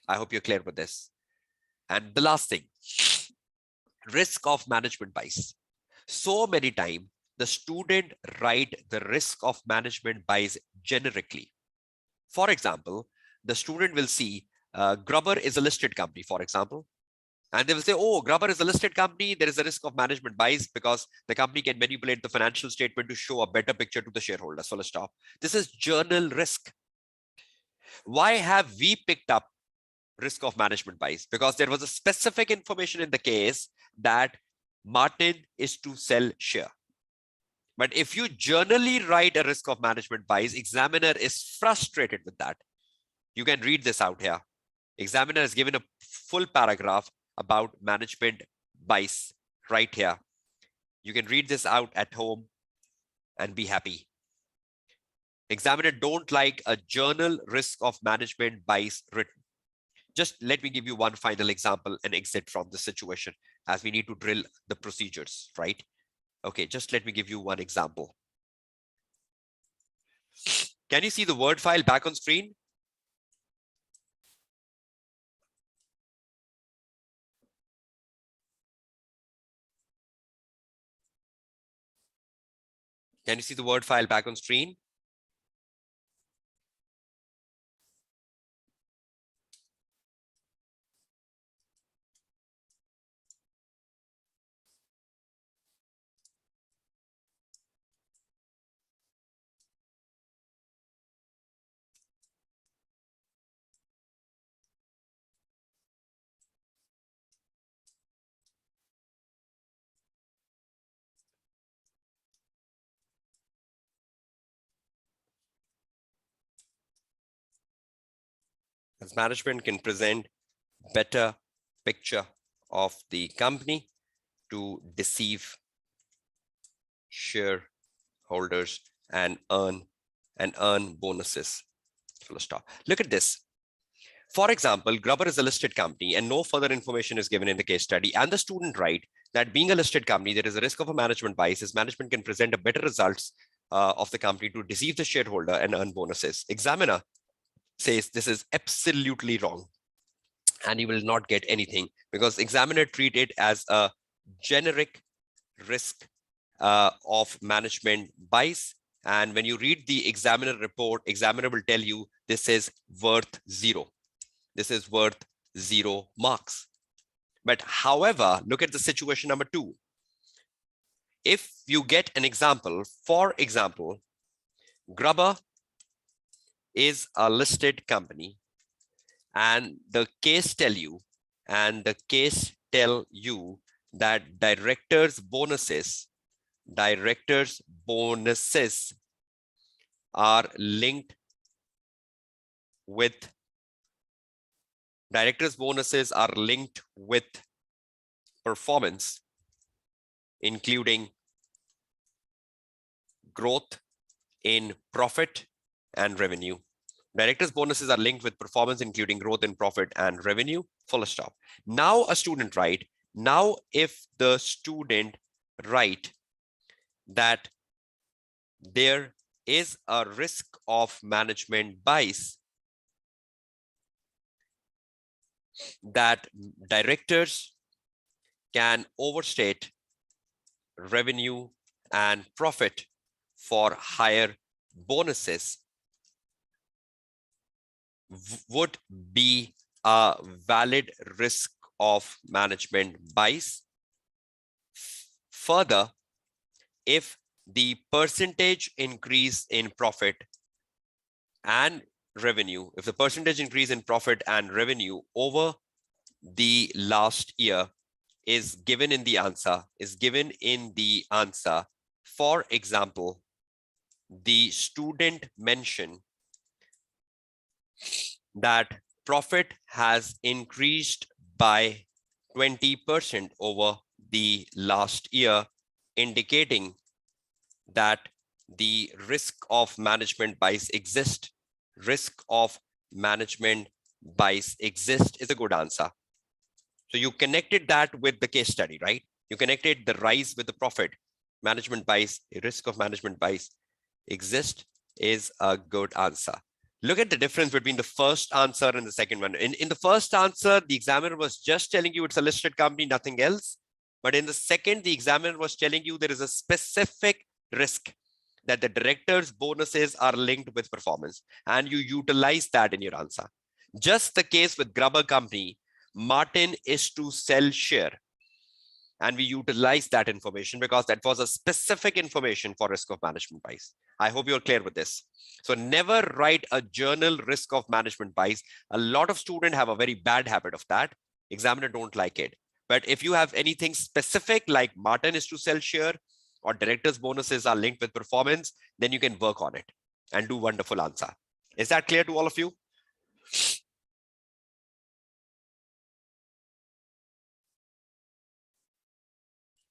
I hope you're clear with this. And the last thing, risk of management bias. So many times, the student write the risk of management bias generically. For example, the student will see Grubber is a listed company, for example, and they will say, oh, Grubber is a listed company. There is a risk of management bias because the company can manipulate the financial statement to show a better picture to the shareholders. So let's stop. This is journal risk. Why have we picked up risk of management bias? Because there was a specific information in the case that Martin is to sell share. But if you generally write a risk of management bias, examiner is frustrated with that. You can read this out here. Examiner has given a full paragraph about management bias right here. You can read this out at home and be happy. Examiner don't like a journal risk of management bias written. Just let me give you one final example and exit from the situation as we need to drill the procedures, right? Okay, just let me give you one example. Can you see the Word file back on screen? Can you see the Word file back on screen? As management can present better picture of the company to deceive shareholders and earn bonuses. Full stop. Look at this. For example, Grubber is a listed company and no further information is given in the case study, and the student write that being a listed company, there is a risk of a management bias as management can present a better results of the company to deceive the shareholder and earn bonuses. Examiner says this is absolutely wrong and you will not get anything because examiner treat it as a generic risk of management bias. And when you read the examiner report, examiner will tell you this is worth 0. This is worth 0 marks. But however, look at the situation number 2. If you get an example, for example, Grubber is a listed company and the case tell you that directors bonuses are linked with performance, including growth in profit and revenue. Directors' bonuses are linked with performance, including growth in profit and revenue, full stop. Now a student write, now if the student write that there is a risk of management bias, that directors can overstate revenue and profit for higher bonuses, would be a valid risk of management bias. Further, if the percentage increase in profit and revenue, if the percentage increase in profit and revenue over the last year is given in the answer, for example, the student mentioned that profit has increased by 20% over the last year, indicating that the risk of management bias exists. Risk of management bias exists is a good answer. So you connected that with the case study, right? You connected the rise with the profit. Management bias, risk of management bias exist is a good answer. Look at the difference between the first answer and the second one. In the first answer, the examiner was just telling you it's a listed company, nothing else. But in the second, the examiner was telling you there is a specific risk that the director's bonuses are linked with performance, and you utilize that in your answer. Just the case with Grubber company, Martin is to sell share. And we utilize that information because that was a specific information for risk of management bias. I hope you're clear with this. So never write a journal risk of management bias. A lot of students have a very bad habit of that. Examiner don't like it. But if you have anything specific like Martin is to sell share or director's bonuses are linked with performance, then you can work on it and do wonderful answer. Is that clear to all of you?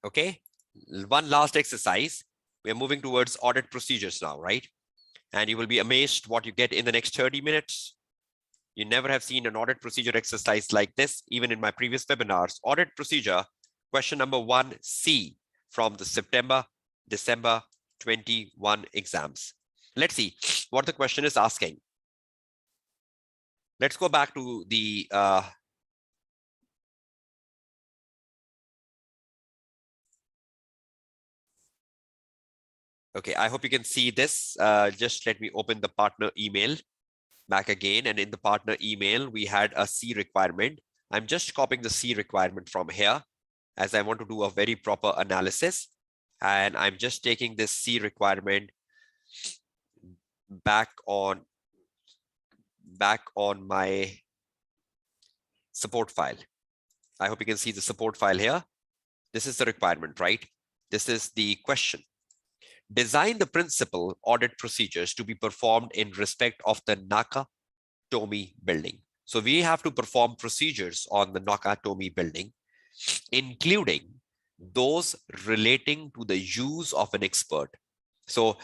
Okay, one last exercise. We're moving towards audit procedures now, right? And you will be amazed what you get in the next 30 minutes. You never have seen an audit procedure exercise like this, even in my previous webinars. Audit procedure, question number 1C from the September-December 21 exams. Let's see what the question is asking. Let's go back to the okay, I hope you can see this. Just let me open the partner email back again. And in the partner email, we had a C requirement. I'm just copying the C requirement from here as I want to do a very proper analysis. And I'm just taking this C requirement back on my support file. I hope you can see the support file here. This is the requirement, right? This is the question. Design the principal audit procedures to be performed in respect of the Nakatomi building. So we have to perform procedures on the Nakatomi building, including those relating to the use of an expert. So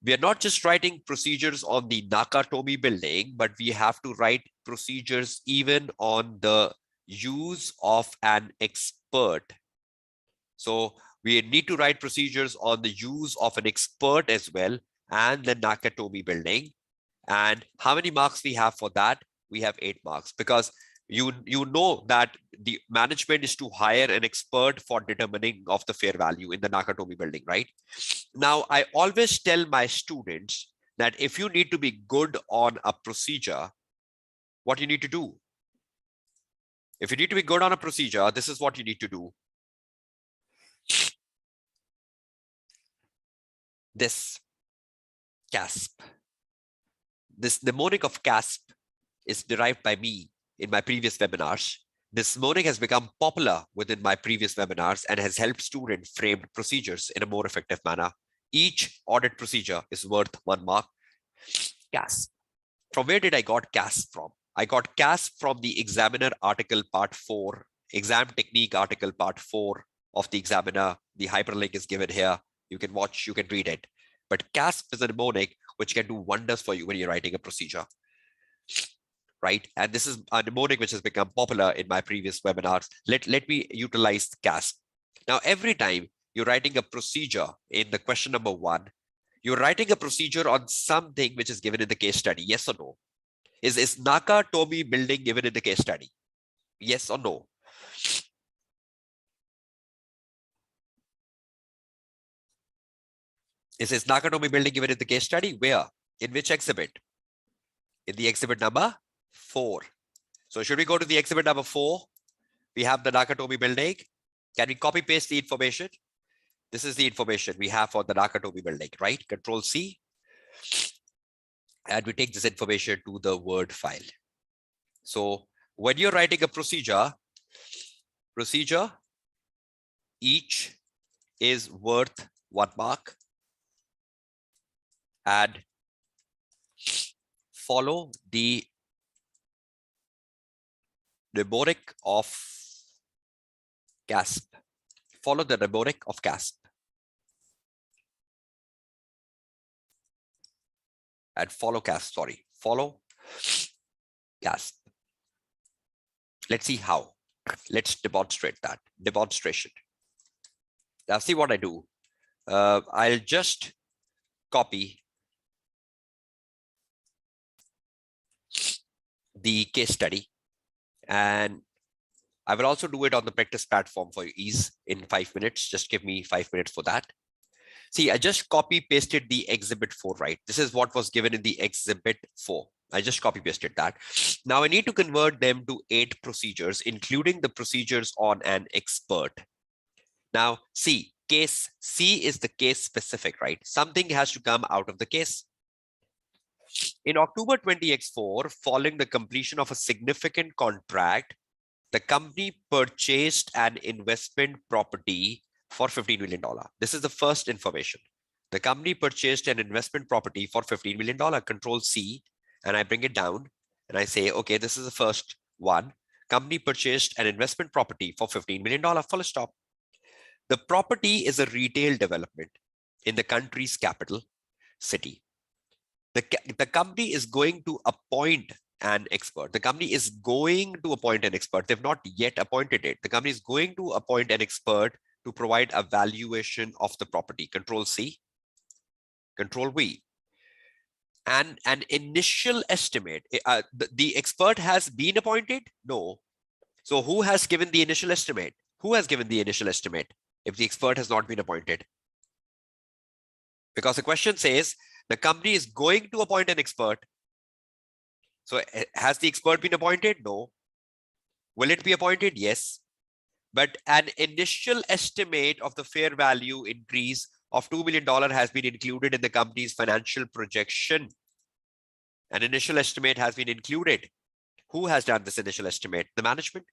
we are not just writing procedures on the Nakatomi building, but we have to write procedures even on the use of an expert. So we need to write procedures on the use of an expert as well, and the Nakatomi building. And how many marks we have for that? We have 8 marks, because you know that the management is to hire an expert for determining of the fair value in the Nakatomi building, right? Now, I always tell my students that if you need to be good on a procedure, what you need to do? If you need to be good on a procedure, this is what you need to do. This CASP. This mnemonic of CASP is derived by me in my previous webinars. This mnemonic has become popular within my previous webinars and has helped students frame procedures in a more effective manner. Each audit procedure is worth 1 mark. CASP. From where did I got CASP from? I got CASP from the Examiner article part 4, exam technique article part 4 of the Examiner. The hyperlink is given here. You can watch, you can read it. But CASP is a mnemonic which can do wonders for you when you're writing a procedure. right? And this is a mnemonic which has become popular in my previous webinars. Let me utilize CASP. Now, every time you're writing a procedure in the question number 1, you're writing a procedure on something which is given in the case study, yes or no? Is Nakatomi building given in the case study? Yes or no? Is Nakatomi building given in the case study? Where? In which exhibit? In the exhibit number 4. So should we go to the exhibit number 4? We have the Nakatomi building. Can we copy paste the information? This is the information we have for the Nakatomi building, right? Control C. And we take this information to the Word file. So when you're writing a procedure, each is worth 1 mark, and follow the mnemonic of CASP. Follow the mnemonic of CASP. And follow CASP, sorry. Follow CASP. Let's see how. Let's demonstrate that. Demonstration. Now see what I do. I'll just copy the case study, and I will also do it on the practice platform for ease in 5 minutes. Just give me 5 minutes for that. See, I just copy pasted the exhibit 4, right? This is what was given in the exhibit 4. I just copy pasted that. Now I need to convert them to 8 procedures, including the procedures on an expert. Now, see, case C is the case specific, right? Something has to come out of the case. In October 20x4, following the completion of a significant contract, the company purchased an investment property for $15 million. This is the first information. The company purchased an investment property for $15 million. Control C, and I bring it down and I say, okay, this is the first one. Company purchased an investment property for $15 million, full stop. The property is a retail development in the country's capital city. The company is going to appoint an expert. The company is going to appoint an expert. They've not yet appointed it. The company is going to appoint an expert to provide a valuation of the property. Control C, Control V. And an initial estimate. The expert has been appointed? No. So who has given the initial estimate? Who has given the initial estimate if the expert has not been appointed? Because the question says the company is going to appoint an expert. So has the expert been appointed? No. Will it be appointed? Yes. But an initial estimate of the fair value increase of $2 million has been included in the company's financial projection. An initial estimate has been included. Who has done this initial estimate? The management.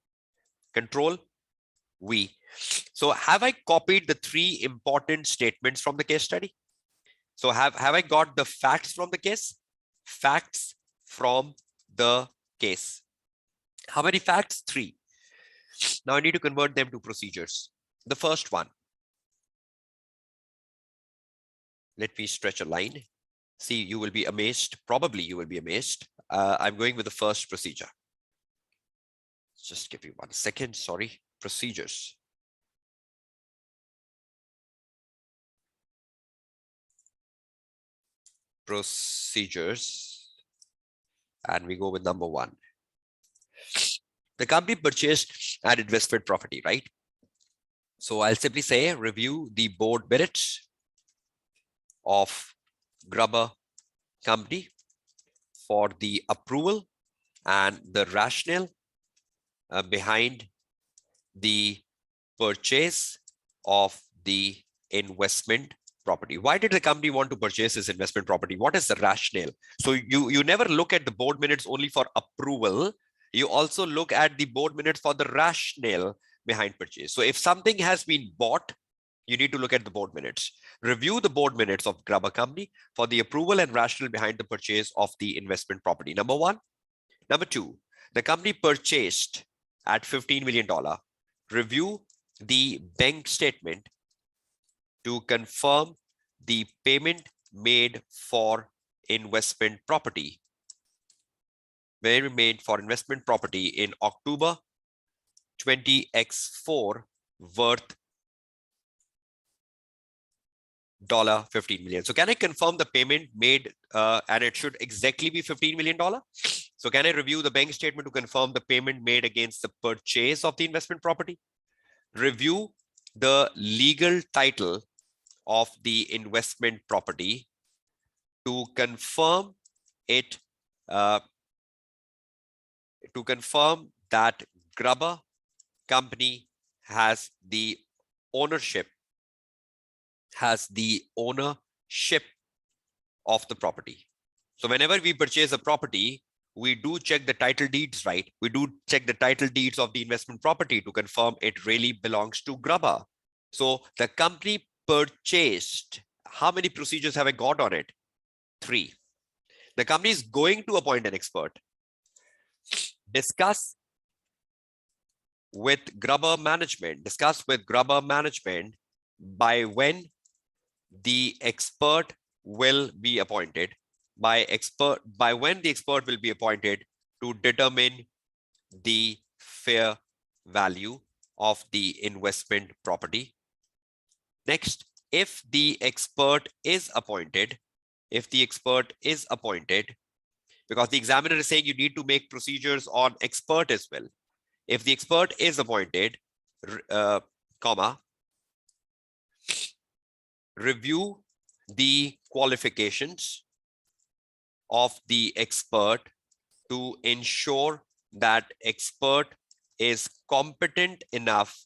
Control V. So have I copied the 3 important statements from the case study? So have I got the facts from the case? Facts from the case. How many facts? 3. Now I need to convert them to procedures. The first one. Let me stretch a line. See, you will be amazed. Probably you will be amazed. I'm going with the first procedure. Just give me 1 second. Sorry. Procedures. Procedures. And we go with number 1. The company purchased an investment property, right? So I'll simply say review the board minutes of Grubber Company for the approval and the rationale behind the purchase of the investment property. Why did the company want to purchase this investment property? What is the rationale? So you never look at the board minutes only for approval. You also look at the board minutes for the rationale behind purchase. So if something has been bought, you need to look at the board minutes. Review the board minutes of Grubber Company for the approval and rationale behind the purchase of the investment property. Number 1. Number 2, the company purchased at $15 million. Review the bank statement to confirm the payment made for investment property. were made for investment property in October 20x4 worth $15 million. So can I confirm the payment made and it should exactly be $15 million? So can I review the bank statement to confirm the payment made against the purchase of the investment property? Review the legal title of the investment property to confirm it, to confirm that Grubber company has the ownership of the property. So whenever we purchase a property, we do check the title deeds, right? We do check the title deeds of the investment property to confirm it really belongs to Grubber. So the company purchased, how many procedures have I got on it? 3. The company is going to appoint an expert. Discuss with Grubber management by when the expert will be appointed, by when the expert will be appointed to determine the fair value of the investment property. Next, if the expert is appointed, because the examiner is saying you need to make procedures on expert as well. If the expert is appointed, review the qualifications of the expert to ensure that expert is competent enough.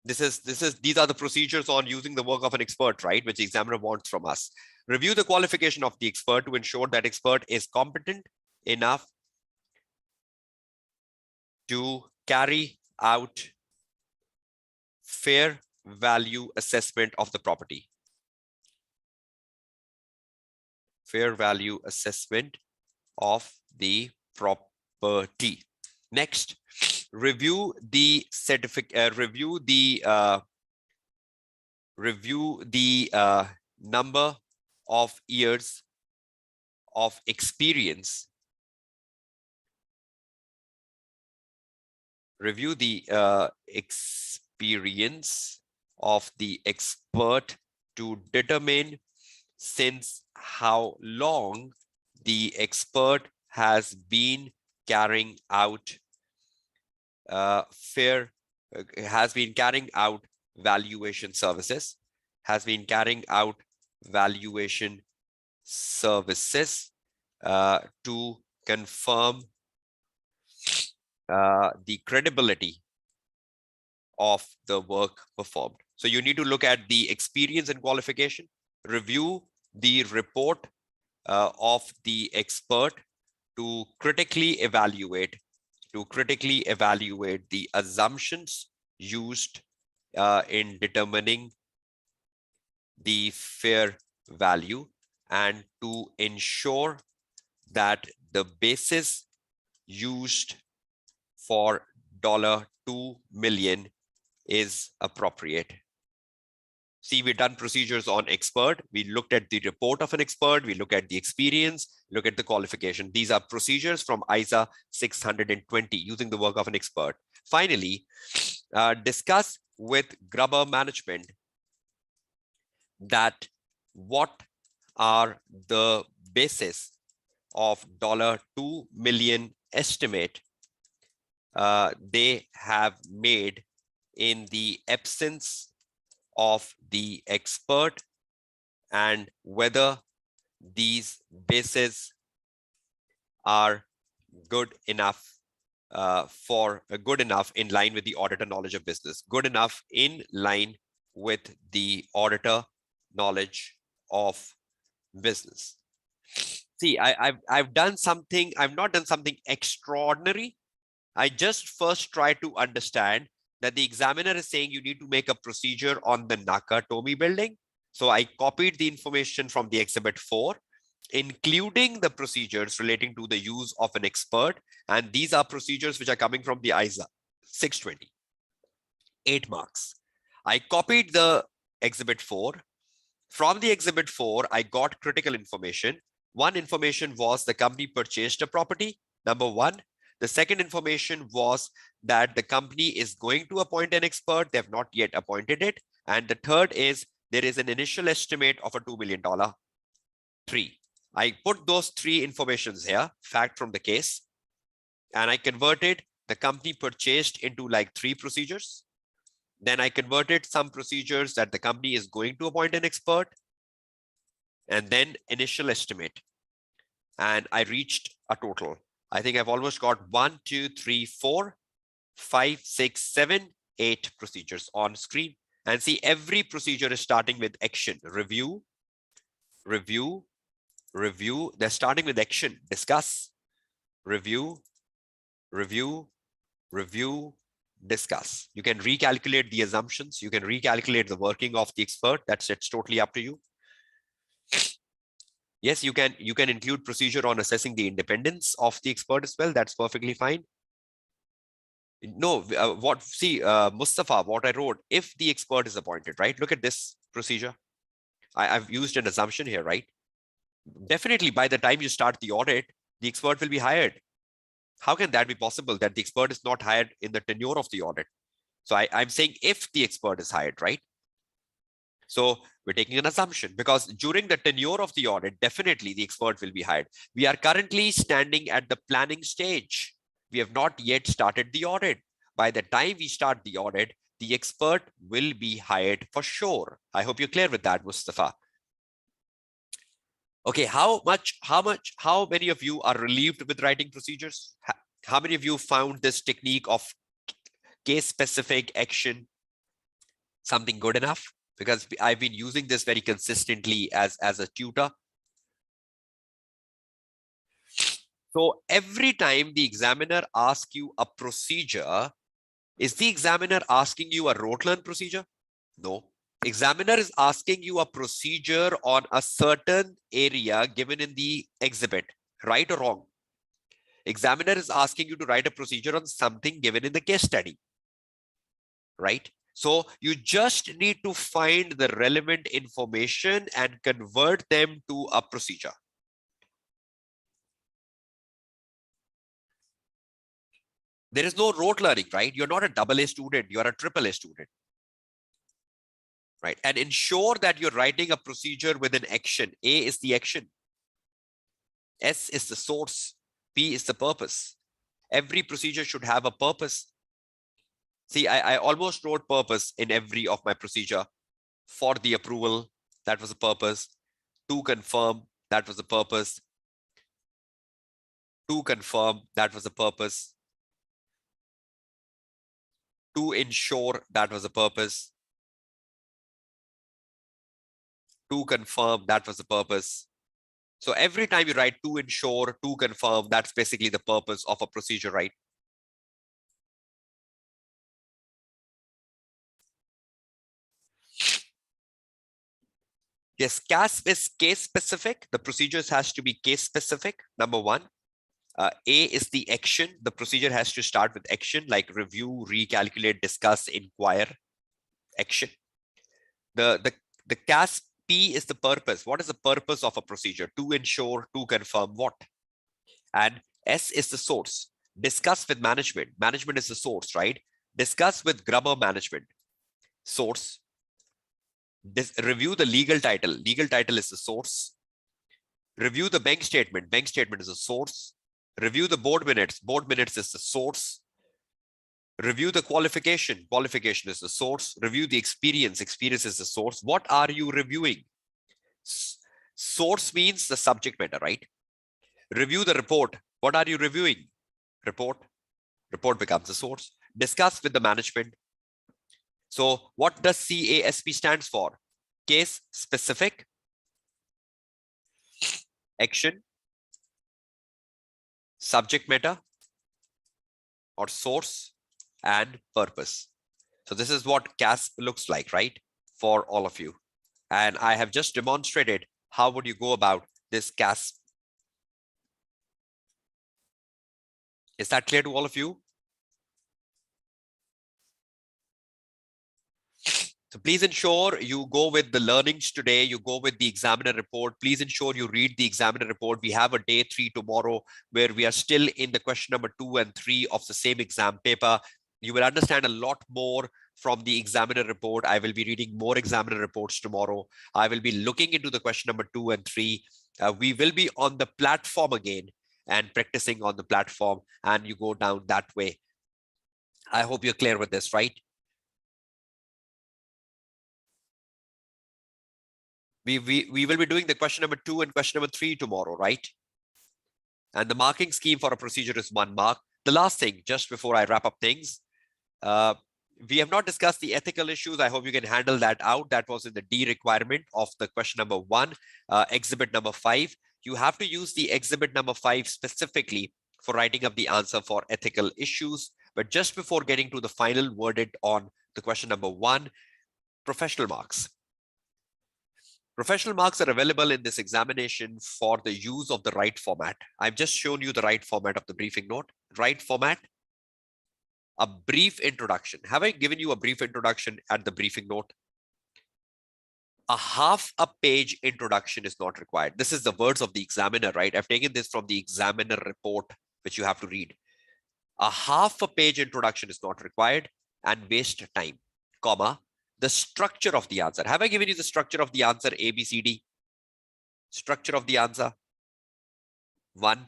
These are the procedures on using the work of an expert, right? Which the examiner wants from us. Review the qualification of the expert to ensure that expert is competent enough to carry out fair value assessment of the property. Fair value assessment of the property. Next, review the number of years of experience. Review the experience of the expert to determine since how long the expert has been carrying out valuation services, to confirm the credibility of the work performed. So you need to look at the experience and qualification, review the report of the expert to critically evaluate the assumptions used in determining the fair value, and to ensure that the basis used for $2 million is appropriate. See, we've done procedures on expert. We looked at the report of an expert. We look at the experience, look at the qualification. These are procedures from ISA 620 using the work of an expert. Finally, discuss with Grubber management that what are the basis of $2 million estimate they have made in the absence of the expert, and whether these bases are good enough in line with the auditor knowledge of business, good enough in line with the auditor knowledge of business. See, I've not done something extraordinary. I just first try to understand that the examiner is saying you need to make a procedure on the Nakatomi building. So I copied the information from the Exhibit 4, including the procedures relating to the use of an expert. And these are procedures which are coming from the ISA 620. 8 marks. I copied the Exhibit 4. From the Exhibit 4, I got critical information. One information was the company purchased a property, number one. The second information was that the company is going to appoint an expert. They have not yet appointed it. And the third is there is an initial estimate of a $2 million. Three. I put those three informations here, fact from the case, and I converted the company purchased into like 3 procedures. Then I converted some procedures that the company is going to appoint an expert, and then initial estimate. And I reached a total. I think I've almost got 1, 2, 3, 4, 5, 6, 7, 8 procedures on screen. And see, every procedure is starting with action, review, review, review. They're starting with action, discuss, review, review, review, discuss. You can recalculate the assumptions. You can recalculate the working of the expert. It's totally up to you. Yes, you can include procedure on assessing the independence of the expert as well. That's perfectly fine. No, Mustafa, what I wrote, if the expert is appointed, right? Look at this procedure. I've used an assumption here, right? Definitely by the time you start the audit, the expert will be hired. How can that be possible that the expert is not hired in the tenure of the audit? So I'm saying if the expert is hired, right? So we're taking an assumption because during the tenure of the audit, definitely the expert will be hired. We are currently standing at the planning stage. We have not yet started the audit. By the time we start the audit, the expert will be hired for sure. I hope you're clear with that, Mustafa. Okay, how many of you are relieved with writing procedures? How many of you found this technique of case-specific action something good enough? Because I've been using this very consistently as a tutor. So every time the examiner asks you a procedure, is the examiner asking you a rote learn procedure? No. Examiner is asking you a procedure on a certain area given in the exhibit, right or wrong? Examiner is asking you to write a procedure on something given in the case study, right? So you just need to find the relevant information and convert them to a procedure. There is no rote learning, right? You're not a AA student, you're a AAA student, right? And ensure that you're writing a procedure with an action. A is the action. S is the source. P is the purpose. Every procedure should have a purpose. See, I almost wrote purpose in every of my procedure. For the approval, that was a purpose. To confirm, that was a purpose. To confirm, that was a purpose. To ensure, that was a purpose. To confirm, that was the purpose. So every time you write to ensure, to confirm, that's basically the purpose of a procedure, right? Yes, CASP is case specific. The procedures has to be case specific, number one. A is the action. The procedure has to start with action like review, recalculate, discuss, inquire, action. The CASP P is the purpose. What is the purpose of a procedure? To ensure, to confirm what? And S is the source. Discuss with management. Management is the source, right? Discuss with grubber management. Source. Review the legal title. Legal title is the source. Review the bank statement. Bank statement is the source. Review the board minutes. Board minutes is the source. Review the qualification. Qualification is the source. Review the experience. Experience is the source. What are you reviewing? Source means the subject matter, right? Review the report. What are you reviewing? Report. Report becomes the source. Discuss with the management. So what does CASP stands for? Case specific, action, subject matter or source, and purpose. So this is what CASP looks like, right? For all of you. And I have just demonstrated how would you go about this CASP. Is that clear to all of you? So please ensure you go with the learnings today. You go with the examiner report. Please ensure you read the examiner report. We have a day 3 tomorrow where we are still in the question number 2 and 3 of the same exam paper. You will understand a lot more from the examiner report. I will be reading more examiner reports tomorrow. I will be looking into the question number 2 and 3. We will be on the platform again and practicing on the platform, and you go down that way. I hope you're clear with this, right? We will be doing the question number 2 and question number 3 tomorrow, right? And the marking scheme for a procedure is 1 mark. The last thing, just before I wrap up things, we have not discussed the ethical issues. I hope you can handle that out. That was in the D requirement of the question number 1, exhibit number 5. You have to use the exhibit number 5 specifically for writing up the answer for ethical issues. But just before getting to the final verdict on the question number 1, professional marks. Professional marks are available in this examination for the use of the right format. I've just shown you the right format of the briefing note. Right format, a brief introduction. Have I given you a brief introduction at the briefing note? A half a page introduction is not required. This is the words of the examiner, right? I've taken this from the examiner report, which you have to read. A half a page introduction is not required and waste time, comma, the structure of the answer. Have I given you the structure of the answer, A, B, C, D? Structure of the answer, 1.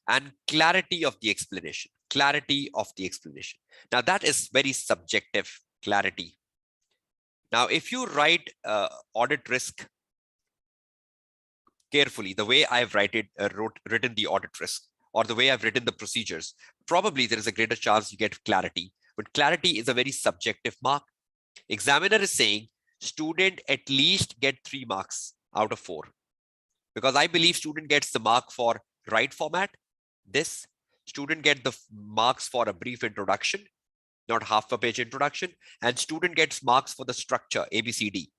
And clarity of the explanation. Clarity of the explanation. Now that is very subjective, clarity. Now, if you write audit risk carefully, the way I've written the audit risk, or the way I've written the procedures, probably there is a greater chance you get clarity. But clarity is a very subjective mark. Examiner is saying student at least get 3 marks out of 4. Because I believe student gets the mark for right format. This student get the marks for a brief introduction, not half a page introduction, and student gets marks for the structure, A, B, C, D.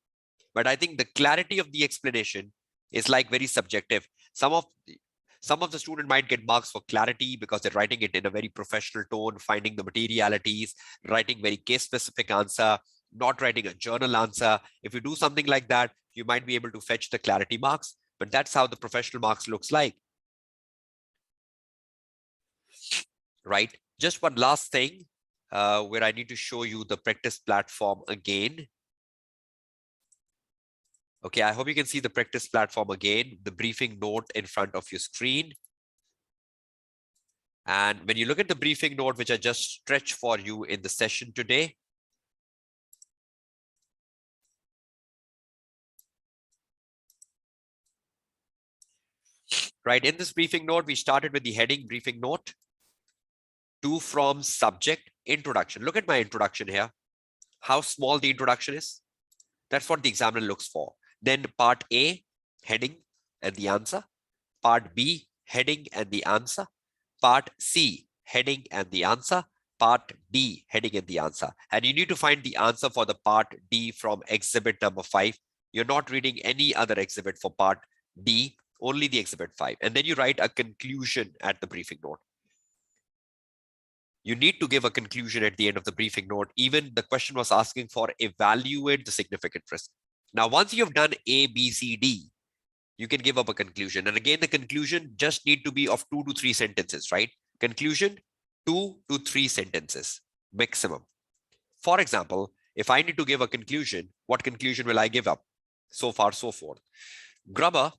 But I think the clarity of the explanation is like very subjective. Some of the student might get marks for clarity because they're writing it in a very professional tone, finding the materialities, writing very case-specific answer, not writing a journal answer. If you do something like that, you might be able to fetch the clarity marks, but that's how the professional marks looks like. Right? Just one last thing where I need to show you the practice platform again. Okay, I hope you can see the practice platform again, the briefing note in front of your screen. And when you look at the briefing note, which I just stretched for you in the session today, right, in this briefing note, we started with the heading briefing note, to, from, subject, introduction. Look at my introduction here. How small the introduction is. That's what the examiner looks for. Then part A, heading and the answer. Part B, heading and the answer. Part C, heading and the answer. Part D, heading and the answer. And you need to find the answer for the part D from exhibit number 5. You're not reading any other exhibit for part D, only the exhibit 5. And then you write a conclusion at the briefing note. You need to give a conclusion at the end of the briefing note. Even the question was asking for evaluate the significant risk. Now, once you have done A, B, C, D, you can give up a conclusion. And again, the conclusion just need to be of 2 to 3 sentences, right? Conclusion, 2 to 3 sentences maximum. For example, if I need to give a conclusion, what conclusion will I give up? So far, so forth. Grubber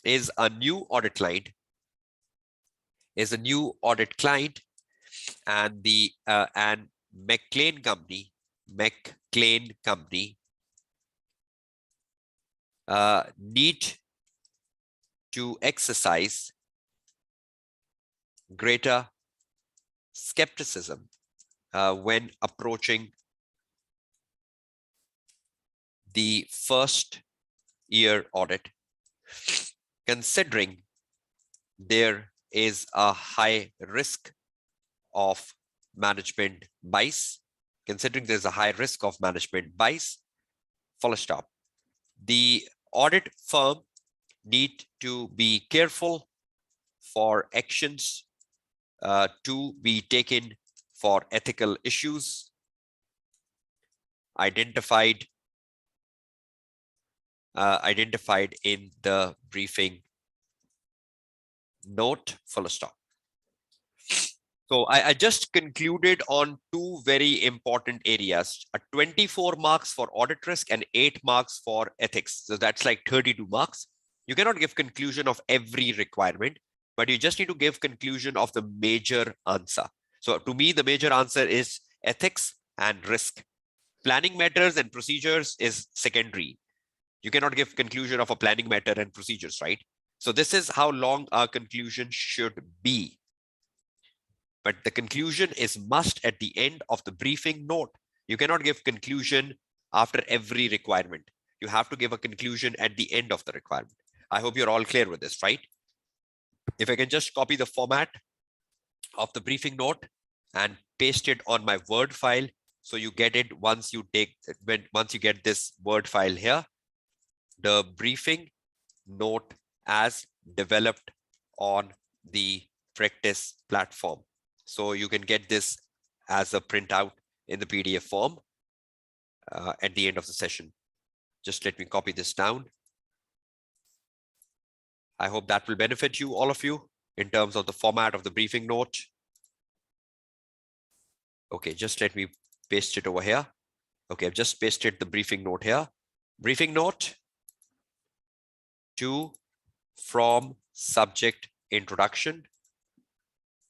is a new audit client, and the McLean company need to exercise greater skepticism when approaching the first year audit, considering there is a high risk of management bias, full stop. The audit firm need to be careful for actions to be taken for ethical issues. identified in the briefing note, full stop. So I just concluded on two very important areas, 24 marks for audit risk and 8 marks for ethics. So that's like 32 marks. You cannot give conclusion of every requirement, but you just need to give conclusion of the major answer. So to me, the major answer is ethics and risk. Planning matters and procedures is secondary. You cannot give conclusion of a planning matter and procedures, right? So this is how long our conclusion should be. But the conclusion is must at the end of the briefing note. You cannot give conclusion after every requirement. You have to give a conclusion at the end of the requirement. I hope you're all clear with this, right? If I can just copy the format of the briefing note and paste it on my Word file, so you get it once you get this Word file here. The briefing note as developed on the practice platform. So you can get this as a printout in the PDF form at the end of the session. Just let me copy this down. I hope that will benefit you, all of you, in terms of the format of the briefing note. Okay, just let me paste it over here. Okay, I've just pasted the briefing note here. Briefing note to from subject introduction.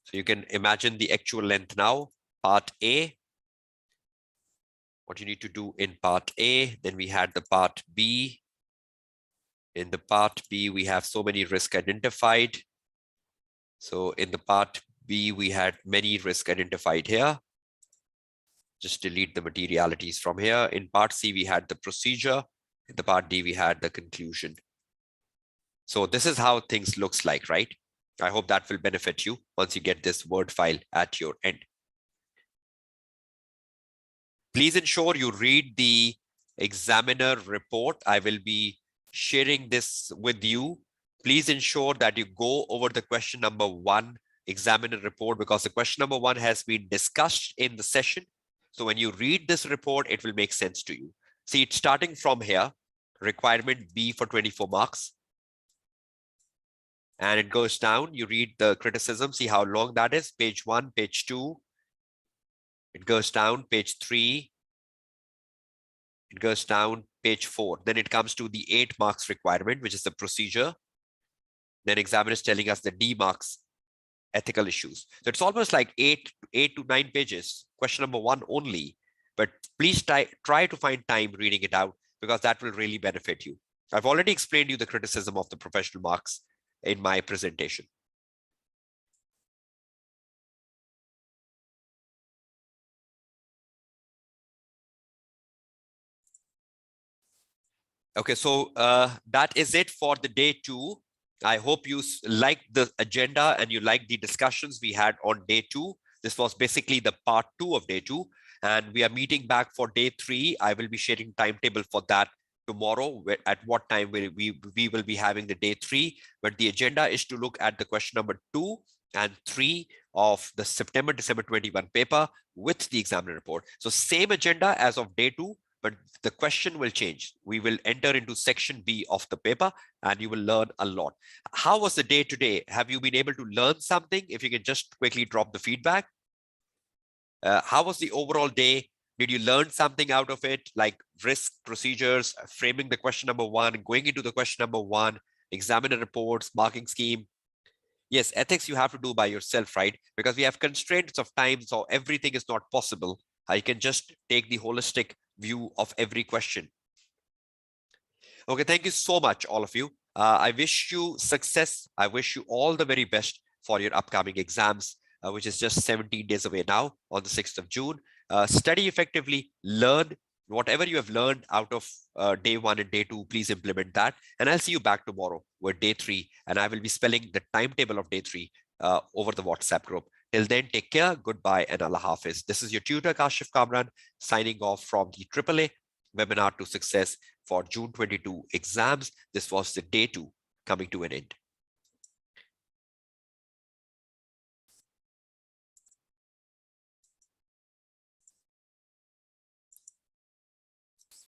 So you can imagine the actual length now. Part A, what you need to do in part A. Then we had the part B. In the part B, we have so many risks identified. So in the part B, we had many risks identified here. Just delete the materialities from here. In part C, we had the procedure. In the part D, we had the conclusion. So this is how things looks like, right? I hope that will benefit you once you get this Word file at your end. Please ensure you read the examiner report. I will be sharing this with you. Please ensure that you go over the question number 1 examiner report, because the question number 1 has been discussed in the session. So when you read this report, it will make sense to you. See, it's starting from here, requirement B for 24 marks. And it goes down. You read the criticism, see how long that is. Page 1, page 2. It goes down, page 3. It goes down, page 4. Then it comes to the 8 marks requirement, which is the procedure. Then examiner is telling us the D marks, ethical issues. So it's almost like 8 to 9 pages, question number 1 only. But please try to find time reading it out, because that will really benefit you. I've already explained you the criticism of the professional marks in my presentation. Okay, so that is it for the day 2. I hope you liked the agenda and you liked the discussions we had on day 2. This was basically the part 2 of day 2, and we are meeting back for day 3. I will be sharing timetable for that tomorrow, at what time we will be having the day 3. But the agenda is to look at the question number 2 and 3 of the September-December 21 paper with the examiner report. So same agenda as of day 2, but the question will change. We will enter into section B of the paper and you will learn a lot. How was the day today? Have you been able to learn something? If you can just quickly drop the feedback. How was the overall day? Did you learn something out of it, like risk procedures, framing the question number 1, going into the question number 1, examiner reports, marking scheme? Yes, ethics you have to do by yourself, right? Because we have constraints of time, so everything is not possible. I can just take the holistic view of every question. Okay, thank you so much, all of you. I wish you success. I wish you all the very best for your upcoming exams, which is just 17 days away now on the 6th of June. Study effectively, learn whatever you have learned out of day 1 and day 2, please implement that. And I'll see you back tomorrow with day 3. And I will be spelling the timetable of day 3 over the WhatsApp group. Till then, take care, goodbye, and Allah Hafiz. This is your tutor, Kashif Kamran, signing off from the AAA Webinar to Success for June 22 exams. This was the day 2 coming to an end.